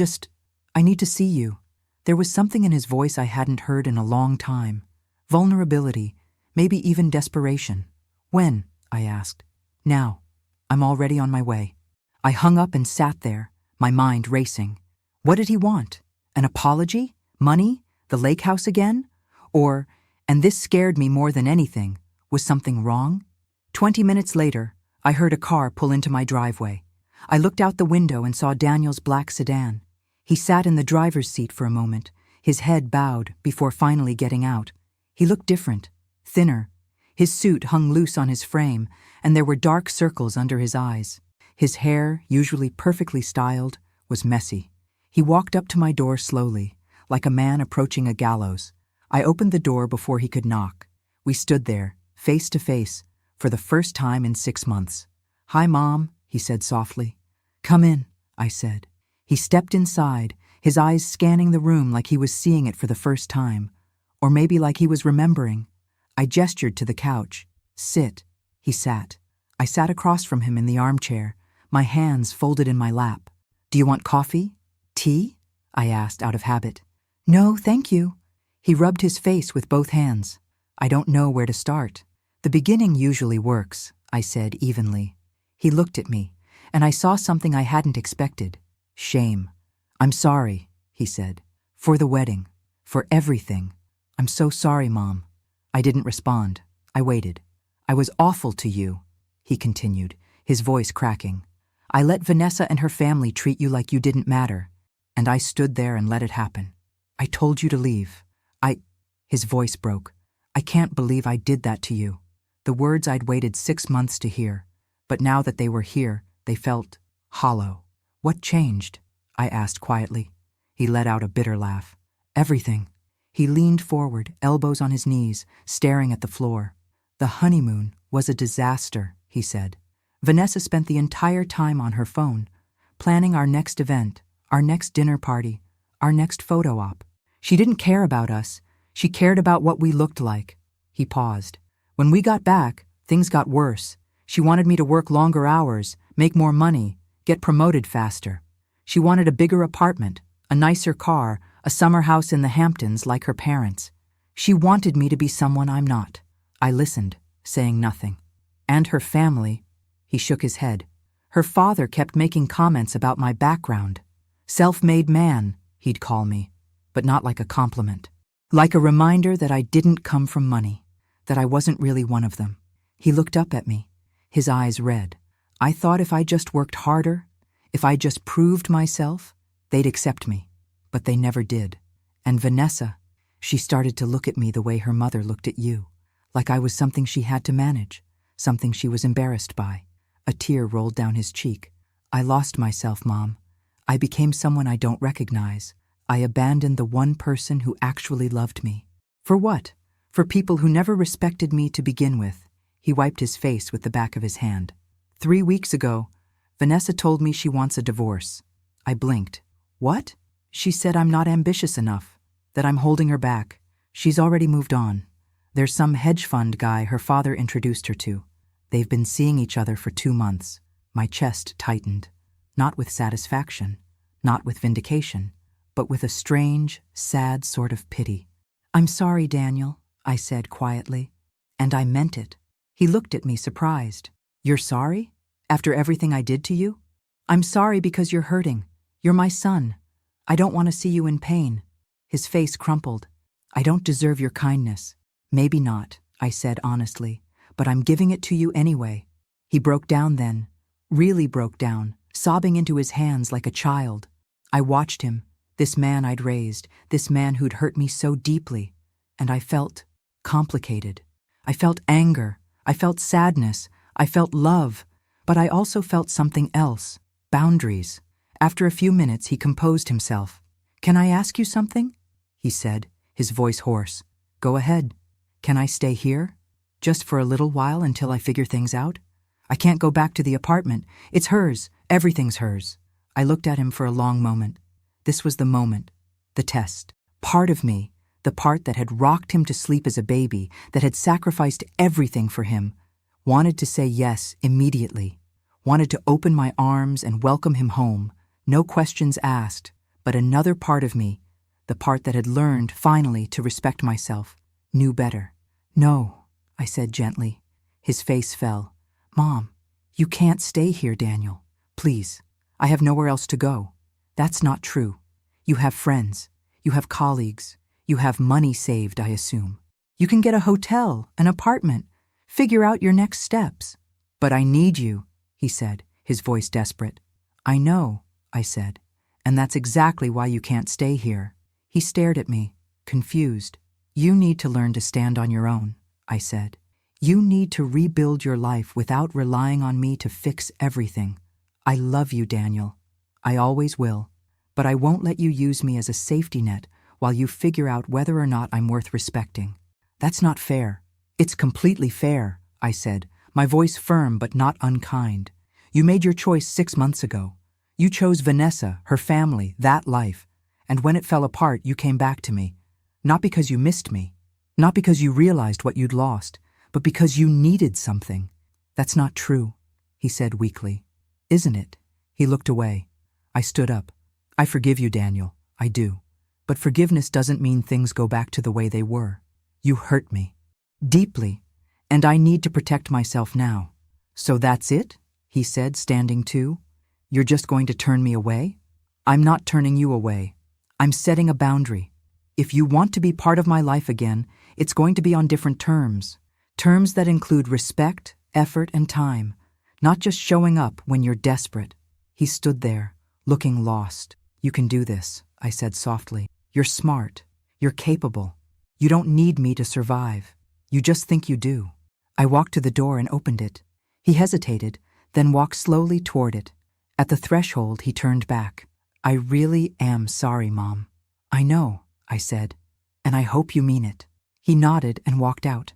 need to see you." There was something in his voice I hadn't heard in a long time. Vulnerability, maybe even desperation. "When?" I asked. "Now. I'm already on my way." I hung up and sat there, my mind racing. What did he want? An apology? Money? The lake house again? Or, and this scared me more than anything, was something wrong? 20 minutes later, I heard a car pull into my driveway. I looked out the window and saw Daniel's black sedan. He sat in the driver's seat for a moment, his head bowed before finally getting out. He looked different, thinner. His suit hung loose on his frame, and there were dark circles under his eyes. His hair, usually perfectly styled, was messy. He walked up to my door slowly, like a man approaching a gallows. I opened the door before he could knock. We stood there, face to face, for the first time in 6 months. "Hi, Mom," he said softly. "Come in," I said. He stepped inside, his eyes scanning the room like he was seeing it for the first time, or maybe like he was remembering. I gestured to the couch. "Sit." He sat. I sat across from him in the armchair, my hands folded in my lap. "Do you want coffee? Tea?" I asked out of habit. "No, thank you." He rubbed his face with both hands. "I don't know where to start." "The beginning usually works," I said evenly. He looked at me, and I saw something I hadn't expected. Shame. "I'm sorry," he said. "For the wedding. For everything. I'm so sorry, Mom." I didn't respond. I waited. "I was awful to you," he continued, his voice cracking. "I let Vanessa and her family treat you like you didn't matter, and I stood there and let it happen. I told you to leave. His voice broke. "I can't believe I did that to you." The words I'd waited 6 months to hear, but now that they were here, they felt hollow. "What changed?" I asked quietly. He let out a bitter laugh. "Everything." He leaned forward, elbows on his knees, staring at the floor. "The honeymoon was a disaster," he said. "Vanessa spent the entire time on her phone. planning our next event, our next dinner party, our next photo op. She didn't care about us. She cared about what we looked like. He paused. When we got back, things got worse. She wanted me to work longer hours, make more money, get promoted faster. She wanted a bigger apartment, a nicer car, a summer house in the Hamptons like her parents. She wanted me to be someone I'm not. I listened, saying nothing. And her family, he shook his head. Her father kept making comments about my background. Self-made man, he'd call me, but not like a compliment. Like a reminder that I didn't come from money, that I wasn't really one of them. He looked up at me, his eyes red. I thought if I just worked harder, if I just proved myself, they'd accept me. But they never did. And Vanessa, she started to look at me the way her mother looked at you, like I was something she had to manage, something she was embarrassed by. A tear rolled down his cheek. I lost myself, Mom. I became someone I don't recognize. I abandoned the one person who actually loved me. For what? For people who never respected me to begin with. He wiped his face with the back of his hand. 3 weeks ago, Vanessa told me she wants a divorce. I blinked. What? She said I'm not ambitious enough, that I'm holding her back. She's already moved on. There's some hedge fund guy her father introduced her to. They've been seeing each other for 2 months. My chest tightened. Not with satisfaction, not with vindication, but with a strange, sad sort of pity. I'm sorry, Daniel, I said quietly. And I meant it. He looked at me surprised. You're sorry? After everything I did to you? I'm sorry because you're hurting. You're my son. I don't want to see you in pain. His face crumpled. I don't deserve your kindness. Maybe not, I said honestly, but I'm giving it to you anyway. He broke down then, really broke down, sobbing into his hands like a child. I watched him, this man I'd raised, this man who'd hurt me so deeply, and I felt complicated. I felt anger, I felt sadness, I felt love, but I also felt something else, boundaries. After a few minutes, he composed himself. Can I ask you something? He said, his voice hoarse. Go ahead. Can I stay here? Just for a little while until I figure things out? I can't go back to the apartment. It's hers. Everything's hers. I looked at him for a long moment. This was the moment, the test. Part of me, the part that had rocked him to sleep as a baby, that had sacrificed everything for him, wanted to say yes immediately, wanted to open my arms and welcome him home, no questions asked. But another part of me, the part that had learned, finally, to respect myself, knew better. No, I said gently. His face fell. Mom, you can't stay here, Daniel. Please, I have nowhere else to go. That's not true. You have friends. You have colleagues. You have money saved, I assume. You can get a hotel, an apartment, figure out your next steps. But I need you, he said, his voice desperate. I know, I said, and that's exactly why you can't stay here. He stared at me, confused. You need to learn to stand on your own, I said. You need to rebuild your life without relying on me to fix everything. I love you, Daniel. I always will. But I won't let you use me as a safety net while you figure out whether or not I'm worth respecting. That's not fair. It's completely fair, I said, my voice firm but not unkind. You made your choice 6 months ago. You chose Vanessa, her family, that life. And when it fell apart, you came back to me. Not because you missed me. Not because you realized what you'd lost. But because you needed something. That's not true, he said weakly. Isn't it? He looked away. I stood up. I forgive you, Daniel. I do. But forgiveness doesn't mean things go back to the way they were. You hurt me. Deeply. And I need to protect myself now. So that's it? He said, standing too. You're just going to turn me away? I'm not turning you away. I'm setting a boundary. If you want to be part of my life again, it's going to be on different terms. Terms that include respect, effort, and time, not just showing up when you're desperate. He stood there, looking lost. You can do this, I said softly. You're smart. You're capable. You don't need me to survive. You just think you do. I walked to the door and opened it. He hesitated, then walked slowly toward it. At the threshold, he turned back. I really am sorry, Mom. I know, I said, and I hope you mean it. He nodded and walked out.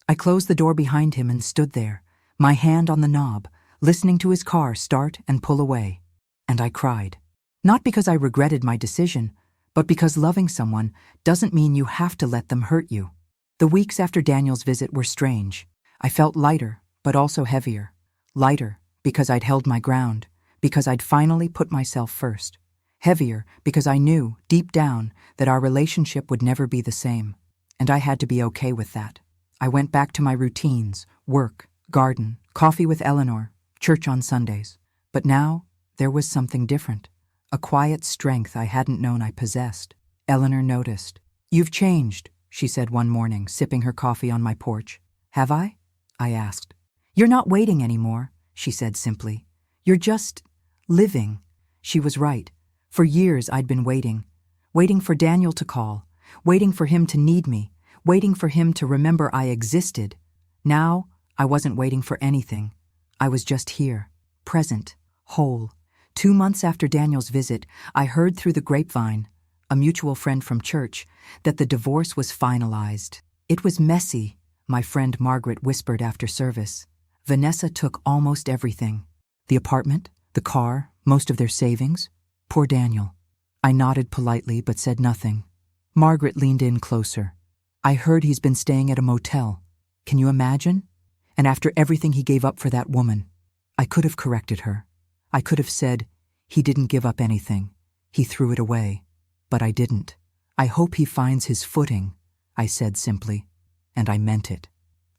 I closed the door behind him and stood there, my hand on the knob, listening to his car start and pull away. And I cried. Not because I regretted my decision, but because loving someone doesn't mean you have to let them hurt you. The weeks after Daniel's visit were strange. I felt lighter, but also heavier. Lighter because I'd held my ground, because I'd finally put myself first. Heavier because I knew, deep down, that our relationship would never be the same. And I had to be okay with that. I went back to my routines, work, garden, coffee with Eleanor, church on Sundays. But now, there was something different. A quiet strength I hadn't known I possessed. Eleanor noticed. "You've changed," she said one morning, sipping her coffee on my porch. "Have I?" I asked. "You're not waiting anymore," she said simply. "You're just living." She was right. For years I'd been waiting for Daniel to call, waiting for him to need me, waiting for him to remember I existed. Now, I wasn't waiting for anything. I was just here, present, whole. 2 months after Daniel's visit, I heard through the grapevine, a mutual friend from church, that the divorce was finalized. "It was messy," my friend Margaret whispered after service. "Vanessa took almost everything. The apartment, the car, most of their savings. Poor Daniel." I nodded politely but said nothing. Margaret leaned in closer. "I heard he's been staying at a motel. Can you imagine? And after everything he gave up for that woman." I could have corrected her. I could have said, "He didn't give up anything. He threw it away." But I didn't. "I hope he finds his footing," I said simply. And I meant it.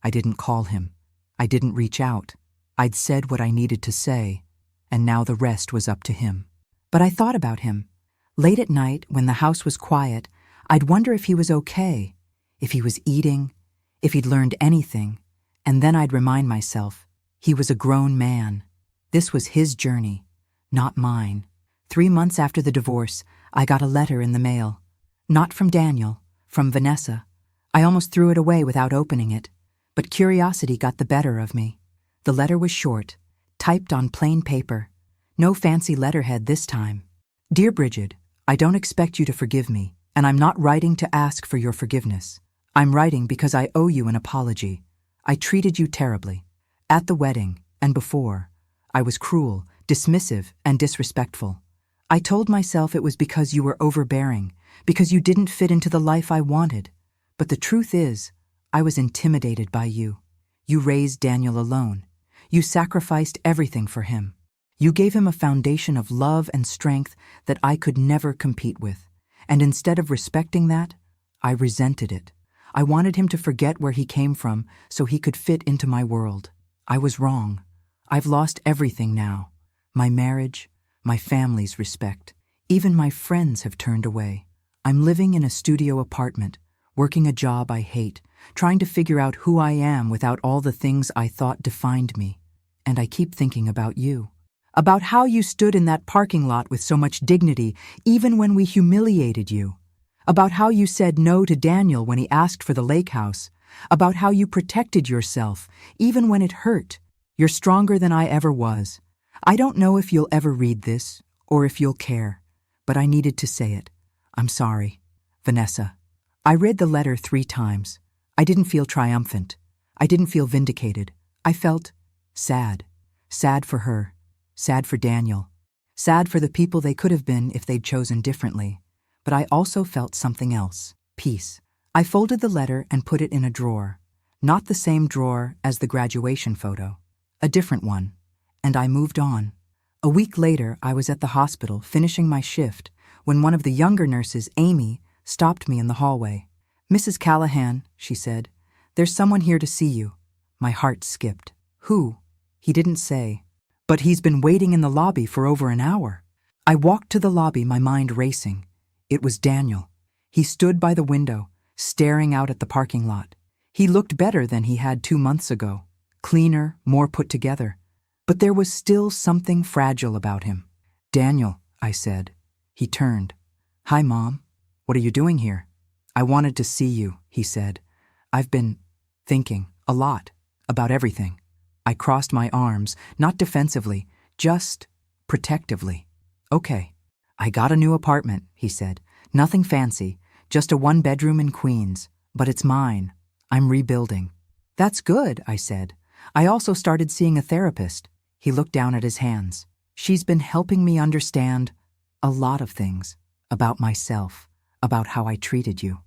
I didn't call him. I didn't reach out. I'd said what I needed to say, and now the rest was up to him. But I thought about him. Late at night, when the house was quiet, I'd wonder if he was okay, if he was eating, if he'd learned anything, and then I'd remind myself, he was a grown man. This was his journey, not mine. 3 months after the divorce, I got a letter in the mail. Not from Daniel, from Vanessa. I almost threw it away without opening it, but curiosity got the better of me. The letter was short, typed on plain paper. No fancy letterhead this time. "Dear Bridget, I don't expect you to forgive me, and I'm not writing to ask for your forgiveness. I'm writing because I owe you an apology. I treated you terribly. At the wedding, and before, I was cruel, dismissive, and disrespectful. I told myself it was because you were overbearing, because you didn't fit into the life I wanted. But the truth is, I was intimidated by you. You raised Daniel alone. You sacrificed everything for him. You gave him a foundation of love and strength that I could never compete with. And instead of respecting that, I resented it. I wanted him to forget where he came from so he could fit into my world. I was wrong. I've lost everything now. My marriage, my family's respect. Even my friends have turned away. I'm living in a studio apartment, working a job I hate, trying to figure out who I am without all the things I thought defined me. And I keep thinking about you. About how you stood in that parking lot with so much dignity, even when we humiliated you. About how you said no to Daniel when he asked for the lake house. About how you protected yourself, even when it hurt. You're stronger than I ever was. I don't know if you'll ever read this, or if you'll care, but I needed to say it. I'm sorry. Vanessa. I read the letter 3 times. I didn't feel triumphant. I didn't feel vindicated. I felt sad. Sad for her. Sad for Daniel. Sad for the people they could have been if they'd chosen differently. But I also felt something else. Peace. I folded the letter and put it in a drawer. Not the same drawer as the graduation photo. A different one. And I moved on. A week later, I was at the hospital finishing my shift when one of the younger nurses, Amy, stopped me in the hallway. "Mrs. Callahan," she said, "there's someone here to see you." My heart skipped. "Who?" He didn't say. "But he's been waiting in the lobby for over an hour." I walked to the lobby, my mind racing. It was Daniel. He stood by the window, staring out at the parking lot. He looked better than he had 2 months ago. Cleaner, more put together. But there was still something fragile about him. "Daniel," I said. He turned. "Hi, Mom. What are you doing here?" "I wanted to see you," he said. "I've been thinking a lot about everything." I crossed my arms, not defensively, just protectively. "Okay. I got a new apartment," he said. "Nothing fancy, just a 1-bedroom in Queens. But it's mine. I'm rebuilding." "That's good," I said. "I also started seeing a therapist." He looked down at his hands. She's been helping me understand a lot of things about myself, about how I treated you.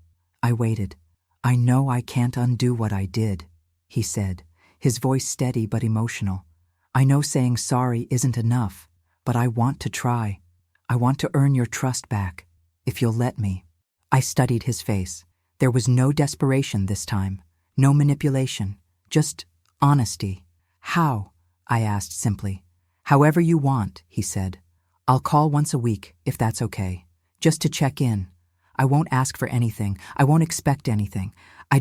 I waited. I know I can't undo what I did, he said, his voice steady but emotional. I know saying sorry isn't enough, but I want to try. I want to earn your trust back, if you'll let me. I studied his face. There was no desperation this time, no manipulation, just honesty. How? I asked simply. However you want, he said. I'll call once a week, if that's okay, just to check in. I won't ask for anything. I won't expect anything. I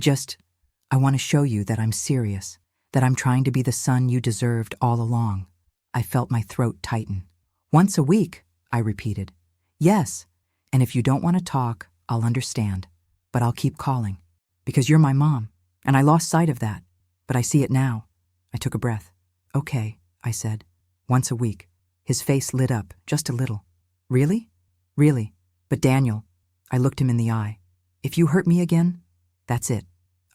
want to show you that I'm serious, that I'm trying to be the son you deserved all along. I felt my throat tighten. Once a week, I repeated. Yes, and if you don't want to talk, I'll understand, but I'll keep calling, because you're my mom, and I lost sight of that, but I see it now. I took a breath. Okay, I said. Once a week. His face lit up, just a little. Really? Really. But Daniel, I looked him in the eye. If you hurt me again, that's it.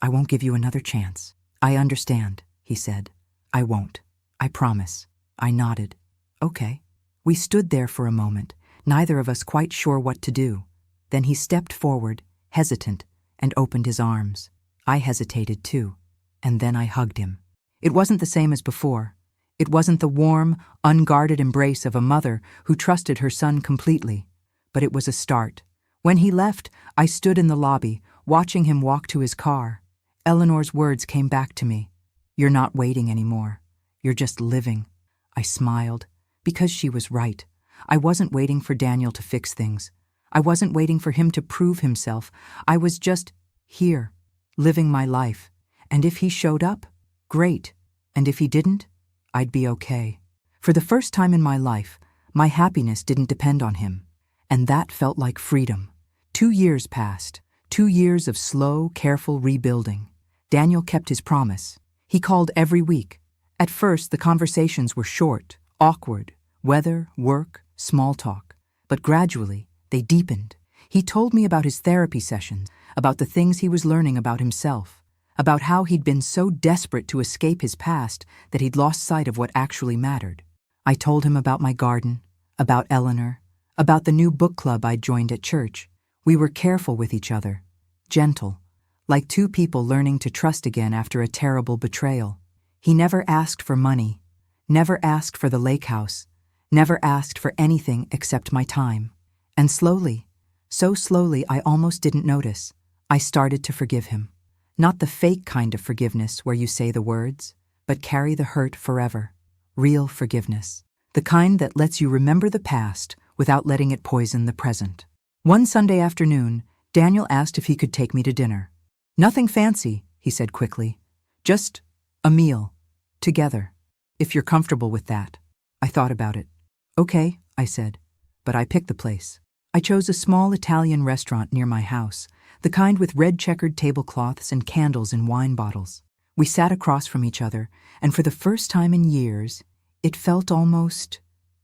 I won't give you another chance. I understand, he said. I won't. I promise. I nodded. Okay. We stood there for a moment, neither of us quite sure what to do. Then he stepped forward, hesitant, and opened his arms. I hesitated too, and then I hugged him. It wasn't the same as before. It wasn't the warm, unguarded embrace of a mother who trusted her son completely, but it was a start. When he left, I stood in the lobby, watching him walk to his car. Eleanor's words came back to me. You're not waiting anymore. You're just living. I smiled, because she was right. I wasn't waiting for Daniel to fix things. I wasn't waiting for him to prove himself. I was just here, living my life. And if he showed up, great. And if he didn't, I'd be okay. For the first time in my life, my happiness didn't depend on him. And that felt like freedom. 2 years passed, 2 years of slow, careful rebuilding. Daniel kept his promise. He called every week. At first, the conversations were short, awkward, weather, work, small talk. But gradually, they deepened. He told me about his therapy sessions, about the things he was learning about himself, about how he'd been so desperate to escape his past that he'd lost sight of what actually mattered. I told him about my garden, about Eleanor, about the new book club I'd joined at church. We were careful with each other, gentle, like two people learning to trust again after a terrible betrayal. He never asked for money, never asked for the lake house, never asked for anything except my time. And slowly, so slowly I almost didn't notice, I started to forgive him. Not the fake kind of forgiveness where you say the words, but carry the hurt forever. Real forgiveness. The kind that lets you remember the past without letting it poison the present. One Sunday afternoon, Daniel asked if he could take me to dinner. Nothing fancy, he said quickly. Just a meal. Together. If you're comfortable with that. I thought about it. Okay, I said. But I picked the place. I chose a small Italian restaurant near my house, the kind with red checkered tablecloths and candles in wine bottles. We sat across from each other, and for the first time in years, it felt almost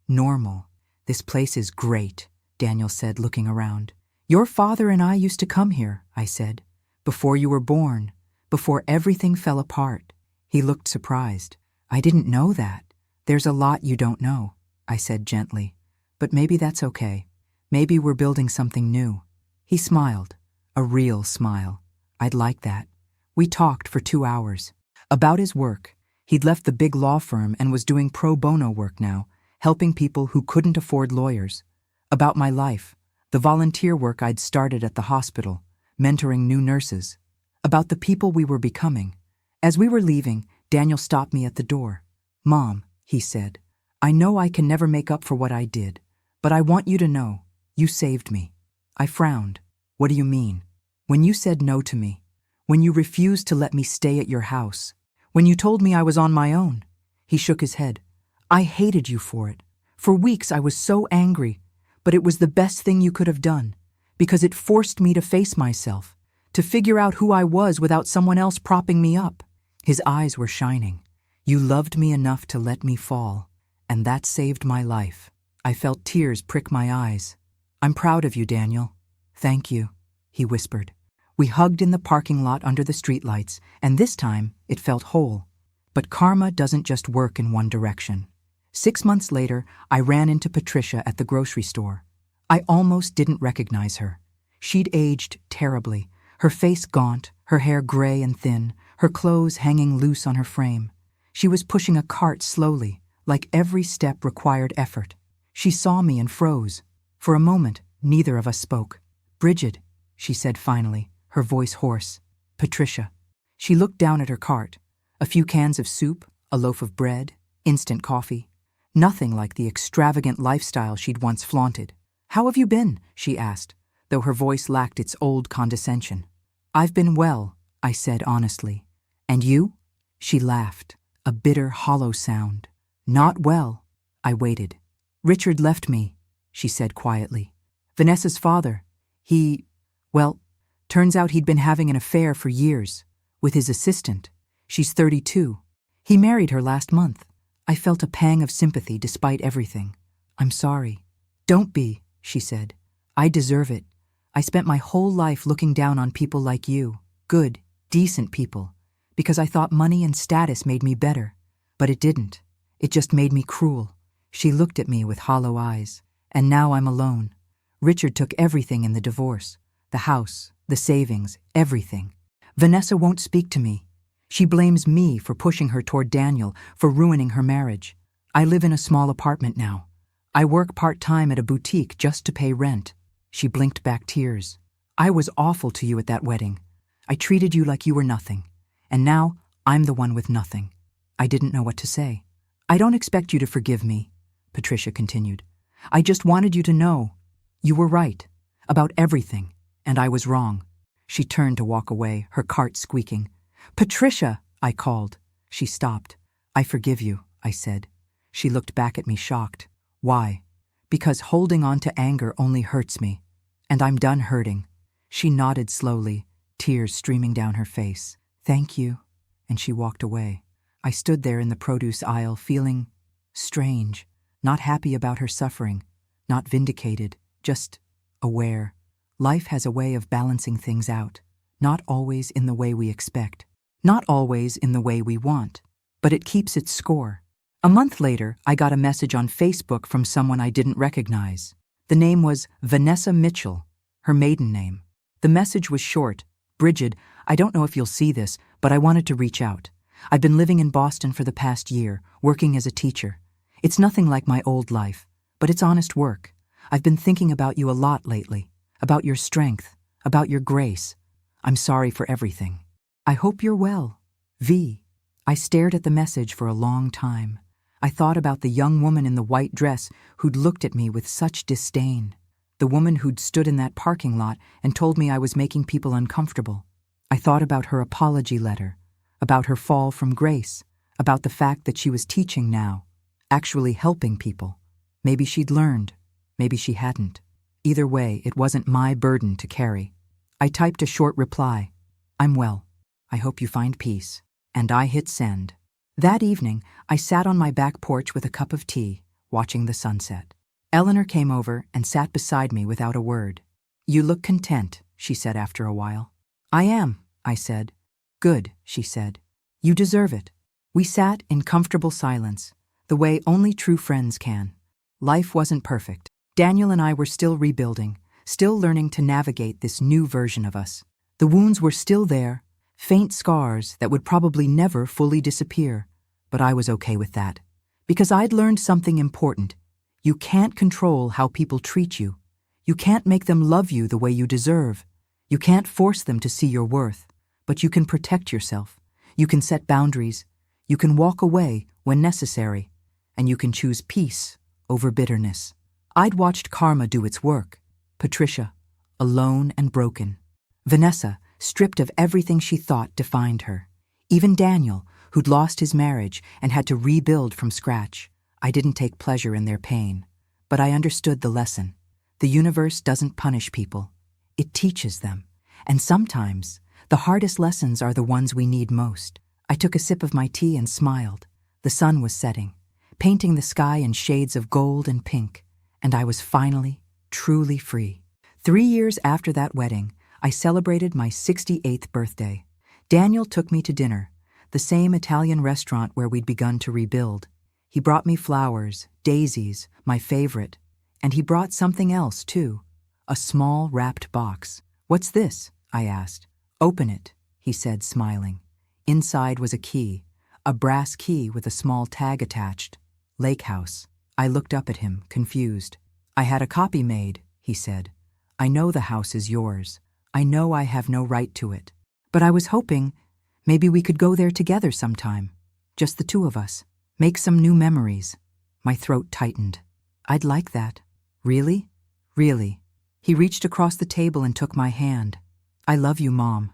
normal. This place is great, Daniel said, looking around. Your father and I used to come here, I said, before you were born, before everything fell apart. He looked surprised. I didn't know that. There's a lot you don't know, I said gently. But maybe that's okay. Maybe we're building something new. He smiled. A real smile. I'd like that. We talked for 2 hours. About his work. He'd left the big law firm and was doing pro bono work now, helping people who couldn't afford lawyers. About my life. The volunteer work I'd started at the hospital, mentoring new nurses. About the people we were becoming. As we were leaving, Daniel stopped me at the door. Mom, he said, I know I can never make up for what I did, but I want you to know, you saved me. I frowned. What do you mean? When you said no to me, when you refused to let me stay at your house, when you told me I was on my own. He shook his head. I hated you for it. For weeks I was so angry, but it was the best thing you could have done, because it forced me to face myself, to figure out who I was without someone else propping me up. His eyes were shining. You loved me enough to let me fall, and that saved my life. I felt tears prick my eyes. I'm proud of you, Daniel. Thank you, he whispered. We hugged in the parking lot under the streetlights, and this time it felt whole. But karma doesn't just work in one direction. 6 months later, I ran into Patricia at the grocery store. I almost didn't recognize her. She'd aged terribly, her face gaunt, her hair gray and thin, her clothes hanging loose on her frame. She was pushing a cart slowly, like every step required effort. She saw me and froze. For a moment, neither of us spoke. "Bridget," she said finally, her voice hoarse. "Patricia." She looked down at her cart. A few cans of soup, a loaf of bread, instant coffee. Nothing like the extravagant lifestyle she'd once flaunted. "How have you been?" she asked, though her voice lacked its old condescension. "I've been well," I said honestly. "And you?" She laughed, a bitter, hollow sound. "Not well." I waited. "Richard left me," she said quietly. "Vanessa's father. Well, turns out he'd been having an affair for years, with his assistant. She's 32. He married her last month." I felt a pang of sympathy despite everything. "I'm sorry." "Don't be," she said. "I deserve it. I spent my whole life looking down on people like you, good, decent people, because I thought money and status made me better. But it didn't. It just made me cruel." She looked at me with hollow eyes. "And now I'm alone. Richard took everything in the divorce. The house, the savings, everything. Vanessa won't speak to me. She blames me for pushing her toward Daniel, for ruining her marriage. I live in a small apartment now. I work part-time at a boutique just to pay rent." She blinked back tears. "I was awful to you at that wedding. I treated you like you were nothing. And now I'm the one with nothing." I didn't know what to say. "I don't expect you to forgive me," Patricia continued. "I just wanted you to know. You were right. About everything. And I was wrong." She turned to walk away, her cart squeaking. "Patricia!" I called. She stopped. "I forgive you," I said. She looked back at me shocked. "Why?" "Because holding on to anger only hurts me. And I'm done hurting." She nodded slowly, tears streaming down her face. "Thank you." And she walked away. I stood there in the produce aisle feeling strange, not happy about her suffering, not vindicated, just aware. Life has a way of balancing things out, not always in the way we expect, not always in the way we want, but it keeps its score. A month later, I got a message on Facebook from someone I didn't recognize. The name was Vanessa Mitchell, her maiden name. The message was short. "Bridget, I don't know if you'll see this, but I wanted to reach out. I've been living in Boston for the past year, working as a teacher. It's nothing like my old life, but it's honest work. I've been thinking about you a lot lately, about your strength, about your grace. I'm sorry for everything. I hope you're well. V." I stared at the message for a long time. I thought about the young woman in the white dress who'd looked at me with such disdain, the woman who'd stood in that parking lot and told me I was making people uncomfortable. I thought about her apology letter, about her fall from grace, about the fact that she was teaching now, actually helping people. Maybe she'd learned, maybe she hadn't. Either way, it wasn't my burden to carry. I typed a short reply. "I'm well. I hope you find peace." And I hit send. That evening, I sat on my back porch with a cup of tea, watching the sunset. Eleanor came over and sat beside me without a word. "You look content," she said after a while. "I am," I said. "Good," she said. "You deserve it." We sat in comfortable silence, the way only true friends can. Life wasn't perfect. Daniel and I were still rebuilding, still learning to navigate this new version of us. The wounds were still there, faint scars that would probably never fully disappear. But I was okay with that, because I'd learned something important. You can't control how people treat you. You can't make them love you the way you deserve. You can't force them to see your worth. But you can protect yourself. You can set boundaries. You can walk away when necessary. And you can choose peace over bitterness. I'd watched karma do its work. Patricia, alone and broken. Vanessa, stripped of everything she thought defined her. Even Daniel, who'd lost his marriage and had to rebuild from scratch. I didn't take pleasure in their pain, but I understood the lesson. The universe doesn't punish people. It teaches them. And sometimes, the hardest lessons are the ones we need most. I took a sip of my tea and smiled. The sun was setting, painting the sky in shades of gold and pink, and I was finally, truly free. 3 years after that wedding, I celebrated my 68th birthday. Daniel took me to dinner, the same Italian restaurant where we'd begun to rebuild. He brought me flowers, daisies, my favorite, and he brought something else, too, a small wrapped box. "What's this?" I asked. "Open it," he said, smiling. Inside was a key, a brass key with a small tag attached. Lake House. I looked up at him, confused. "I had a copy made," he said. "I know the house is yours. I know I have no right to it. But I was hoping maybe we could go there together sometime. Just the two of us. Make some new memories." My throat tightened. "I'd like that." "Really?" "Really." He reached across the table and took my hand. "I love you, Mom.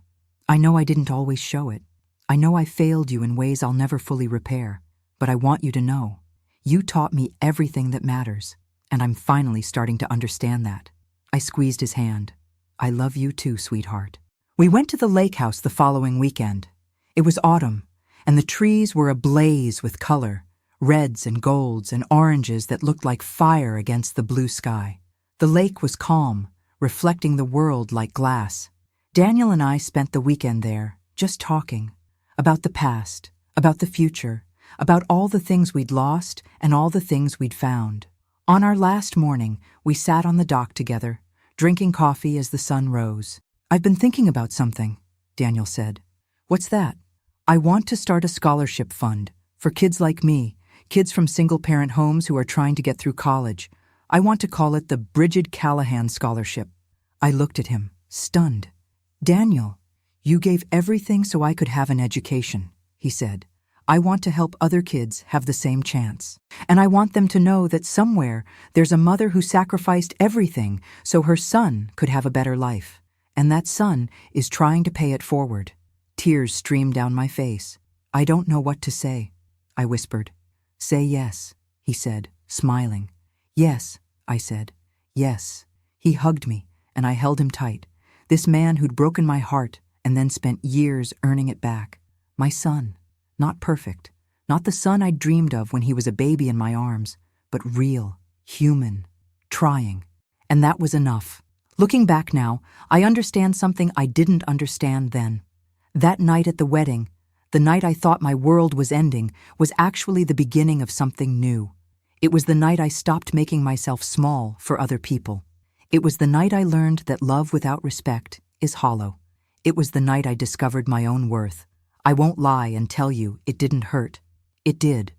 I know I didn't always show it. I know I failed you in ways I'll never fully repair. But I want you to know. You taught me everything that matters, and I'm finally starting to understand that." I squeezed his hand. "I love you too, sweetheart." We went to the lake house the following weekend. It was autumn, and the trees were ablaze with color, reds and golds and oranges that looked like fire against the blue sky. The lake was calm, reflecting the world like glass. Daniel and I spent the weekend there, just talking. About the past, about the future, about all the things we'd lost and all the things we'd found. On our last morning, we sat on the dock together, drinking coffee as the sun rose. "I've been thinking about something," Daniel said. "What's that?" "I want to start a scholarship fund for kids like me, kids from single-parent homes who are trying to get through college. I want to call it the Bridget Callahan Scholarship." I looked at him, stunned. "Daniel, you gave everything so I could have an education," he said. "I want to help other kids have the same chance. And I want them to know that somewhere there's a mother who sacrificed everything so her son could have a better life. And that son is trying to pay it forward." Tears streamed down my face. "I don't know what to say," I whispered. "Say yes," he said, smiling. "Yes," I said. "Yes." He hugged me, and I held him tight. This man who'd broken my heart and then spent years earning it back. My son. Not perfect. Not the son I'd dreamed of when he was a baby in my arms, but real, human, trying. And that was enough. Looking back now, I understand something I didn't understand then. That night at the wedding, the night I thought my world was ending, was actually the beginning of something new. It was the night I stopped making myself small for other people. It was the night I learned that love without respect is hollow. It was the night I discovered my own worth. I won't lie and tell you it didn't hurt. It did.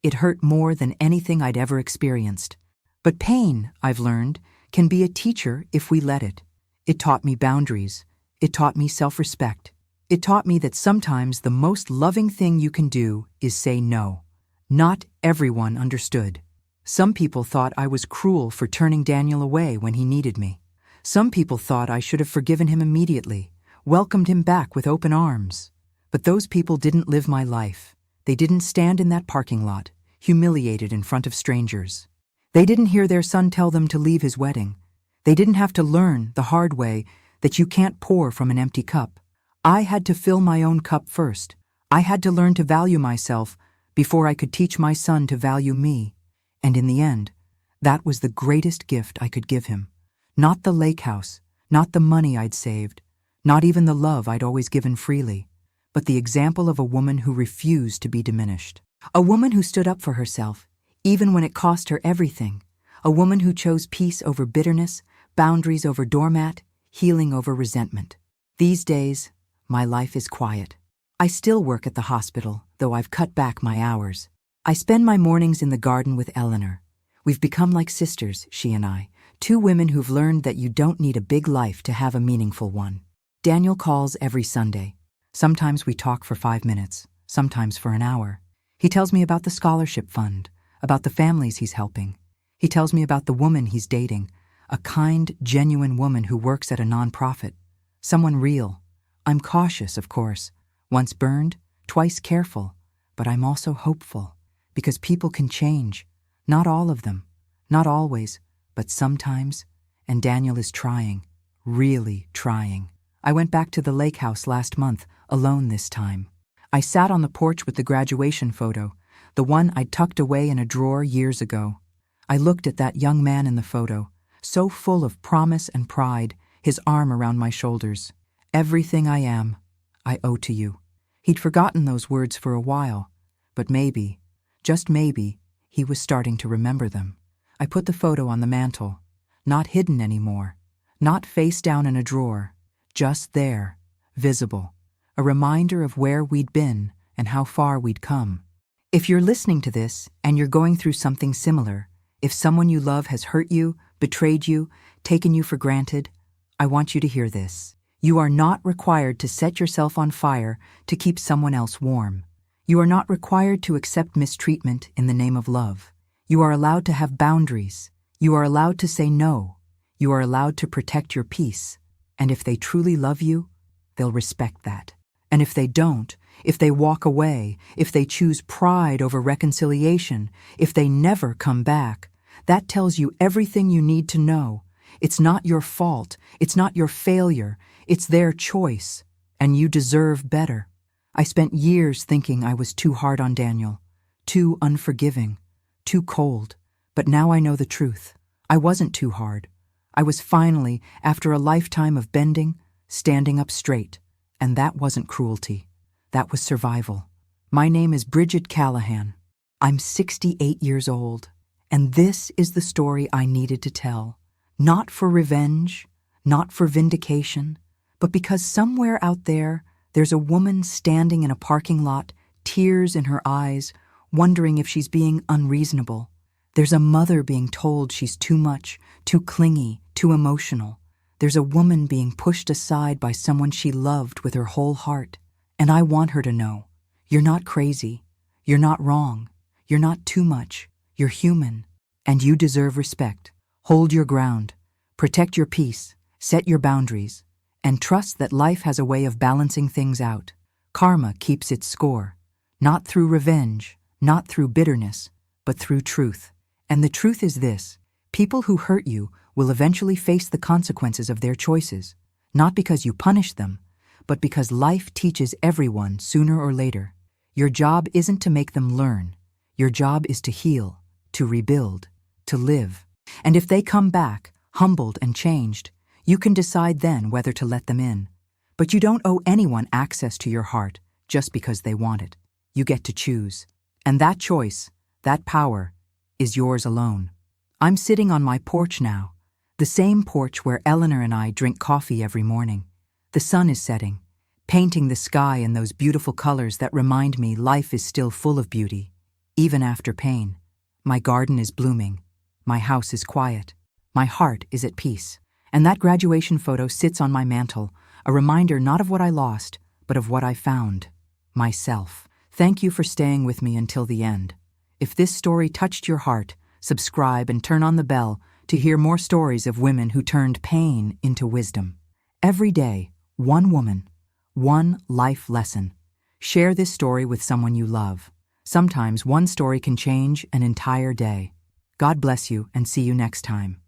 It hurt more than anything I'd ever experienced. But pain, I've learned, can be a teacher if we let it. It taught me boundaries. It taught me self-respect. It taught me that sometimes the most loving thing you can do is say no. Not everyone understood. Some people thought I was cruel for turning Daniel away when he needed me. Some people thought I should have forgiven him immediately, welcomed him back with open arms. But those people didn't live my life. They didn't stand in that parking lot, humiliated in front of strangers. They didn't hear their son tell them to leave his wedding. They didn't have to learn the hard way that you can't pour from an empty cup. I had to fill my own cup first. I had to learn to value myself before I could teach my son to value me. And in the end, that was the greatest gift I could give him. Not the lake house, not the money I'd saved, not even the love I'd always given freely, but the example of a woman who refused to be diminished. A woman who stood up for herself, even when it cost her everything. A woman who chose peace over bitterness, boundaries over doormat, healing over resentment. These days, my life is quiet. I still work at the hospital, though I've cut back my hours. I spend my mornings in the garden with Eleanor. We've become like sisters, she and I, two women who've learned that you don't need a big life to have a meaningful one. Daniel calls every Sunday. Sometimes we talk for 5 minutes, sometimes for an hour. He tells me about the scholarship fund, about the families he's helping. He tells me about the woman he's dating, a kind, genuine woman who works at a nonprofit. Someone real. I'm cautious, of course. Once burned, twice careful. But I'm also hopeful. Because people can change. Not all of them. Not always. But sometimes. And Daniel is trying. Really trying. I went back to the lake house last month, alone this time. I sat on the porch with the graduation photo, the one I'd tucked away in a drawer years ago. I looked at that young man in the photo, so full of promise and pride, his arm around my shoulders. Everything I am, I owe to you. He'd forgotten those words for a while, but maybe, just maybe, He was starting to remember them. I put the photo on the mantel, not hidden anymore, not face down in a drawer, just there, visible, a reminder of where we'd been and how far we'd come. If you're listening to this and you're going through something similar, if someone you love has hurt you, betrayed you, taken you for granted, I want you to hear this. You are not required to set yourself on fire to keep someone else warm. You are not required to accept mistreatment in the name of love. You are allowed to have boundaries. You are allowed to say no. You are allowed to protect your peace. And if they truly love you, they'll respect that. And if they don't, if they walk away, if they choose pride over reconciliation, if they never come back, that tells you everything you need to know. It's not your fault. It's not your failure. It's their choice. And you deserve better. I spent years thinking I was too hard on Daniel, too unforgiving, too cold. But now I know the truth. I wasn't too hard. I was finally, after a lifetime of bending, standing up straight. And that wasn't cruelty. That was survival. My name is Bridget Callahan. I'm 68 years old. And this is the story I needed to tell. Not for revenge, not for vindication, but because somewhere out there, there's a woman standing in a parking lot, tears in her eyes, wondering if she's being unreasonable. There's a mother being told she's too much, too clingy, too emotional. There's a woman being pushed aside by someone she loved with her whole heart. And I want her to know, you're not crazy, you're not wrong, you're not too much, you're human, and you deserve respect. Hold your ground, protect your peace, set your boundaries, and trust that life has a way of balancing things out. Karma keeps its score, not through revenge, not through bitterness, but through truth. And the truth is this: people who hurt you will eventually face the consequences of their choices, not because you punish them, but because life teaches everyone sooner or later. Your job isn't to make them learn. Your job is to heal, to rebuild, to live. And if they come back, humbled and changed, you can decide then whether to let them in. But you don't owe anyone access to your heart just because they want it. You get to choose. And that choice, that power, is yours alone. I'm sitting on my porch now, the same porch where Eleanor and I drink coffee every morning. The sun is setting, painting the sky in those beautiful colors that remind me life is still full of beauty, even after pain. My garden is blooming. My house is quiet. My heart is at peace. And that graduation photo sits on my mantel, a reminder not of what I lost, but of what I found. Myself. Thank you for staying with me until the end. If this story touched your heart, subscribe and turn on the bell to hear more stories of women who turned pain into wisdom. Every day, one woman, one life lesson. Share this story with someone you love. Sometimes one story can change an entire day. God bless you and see you next time.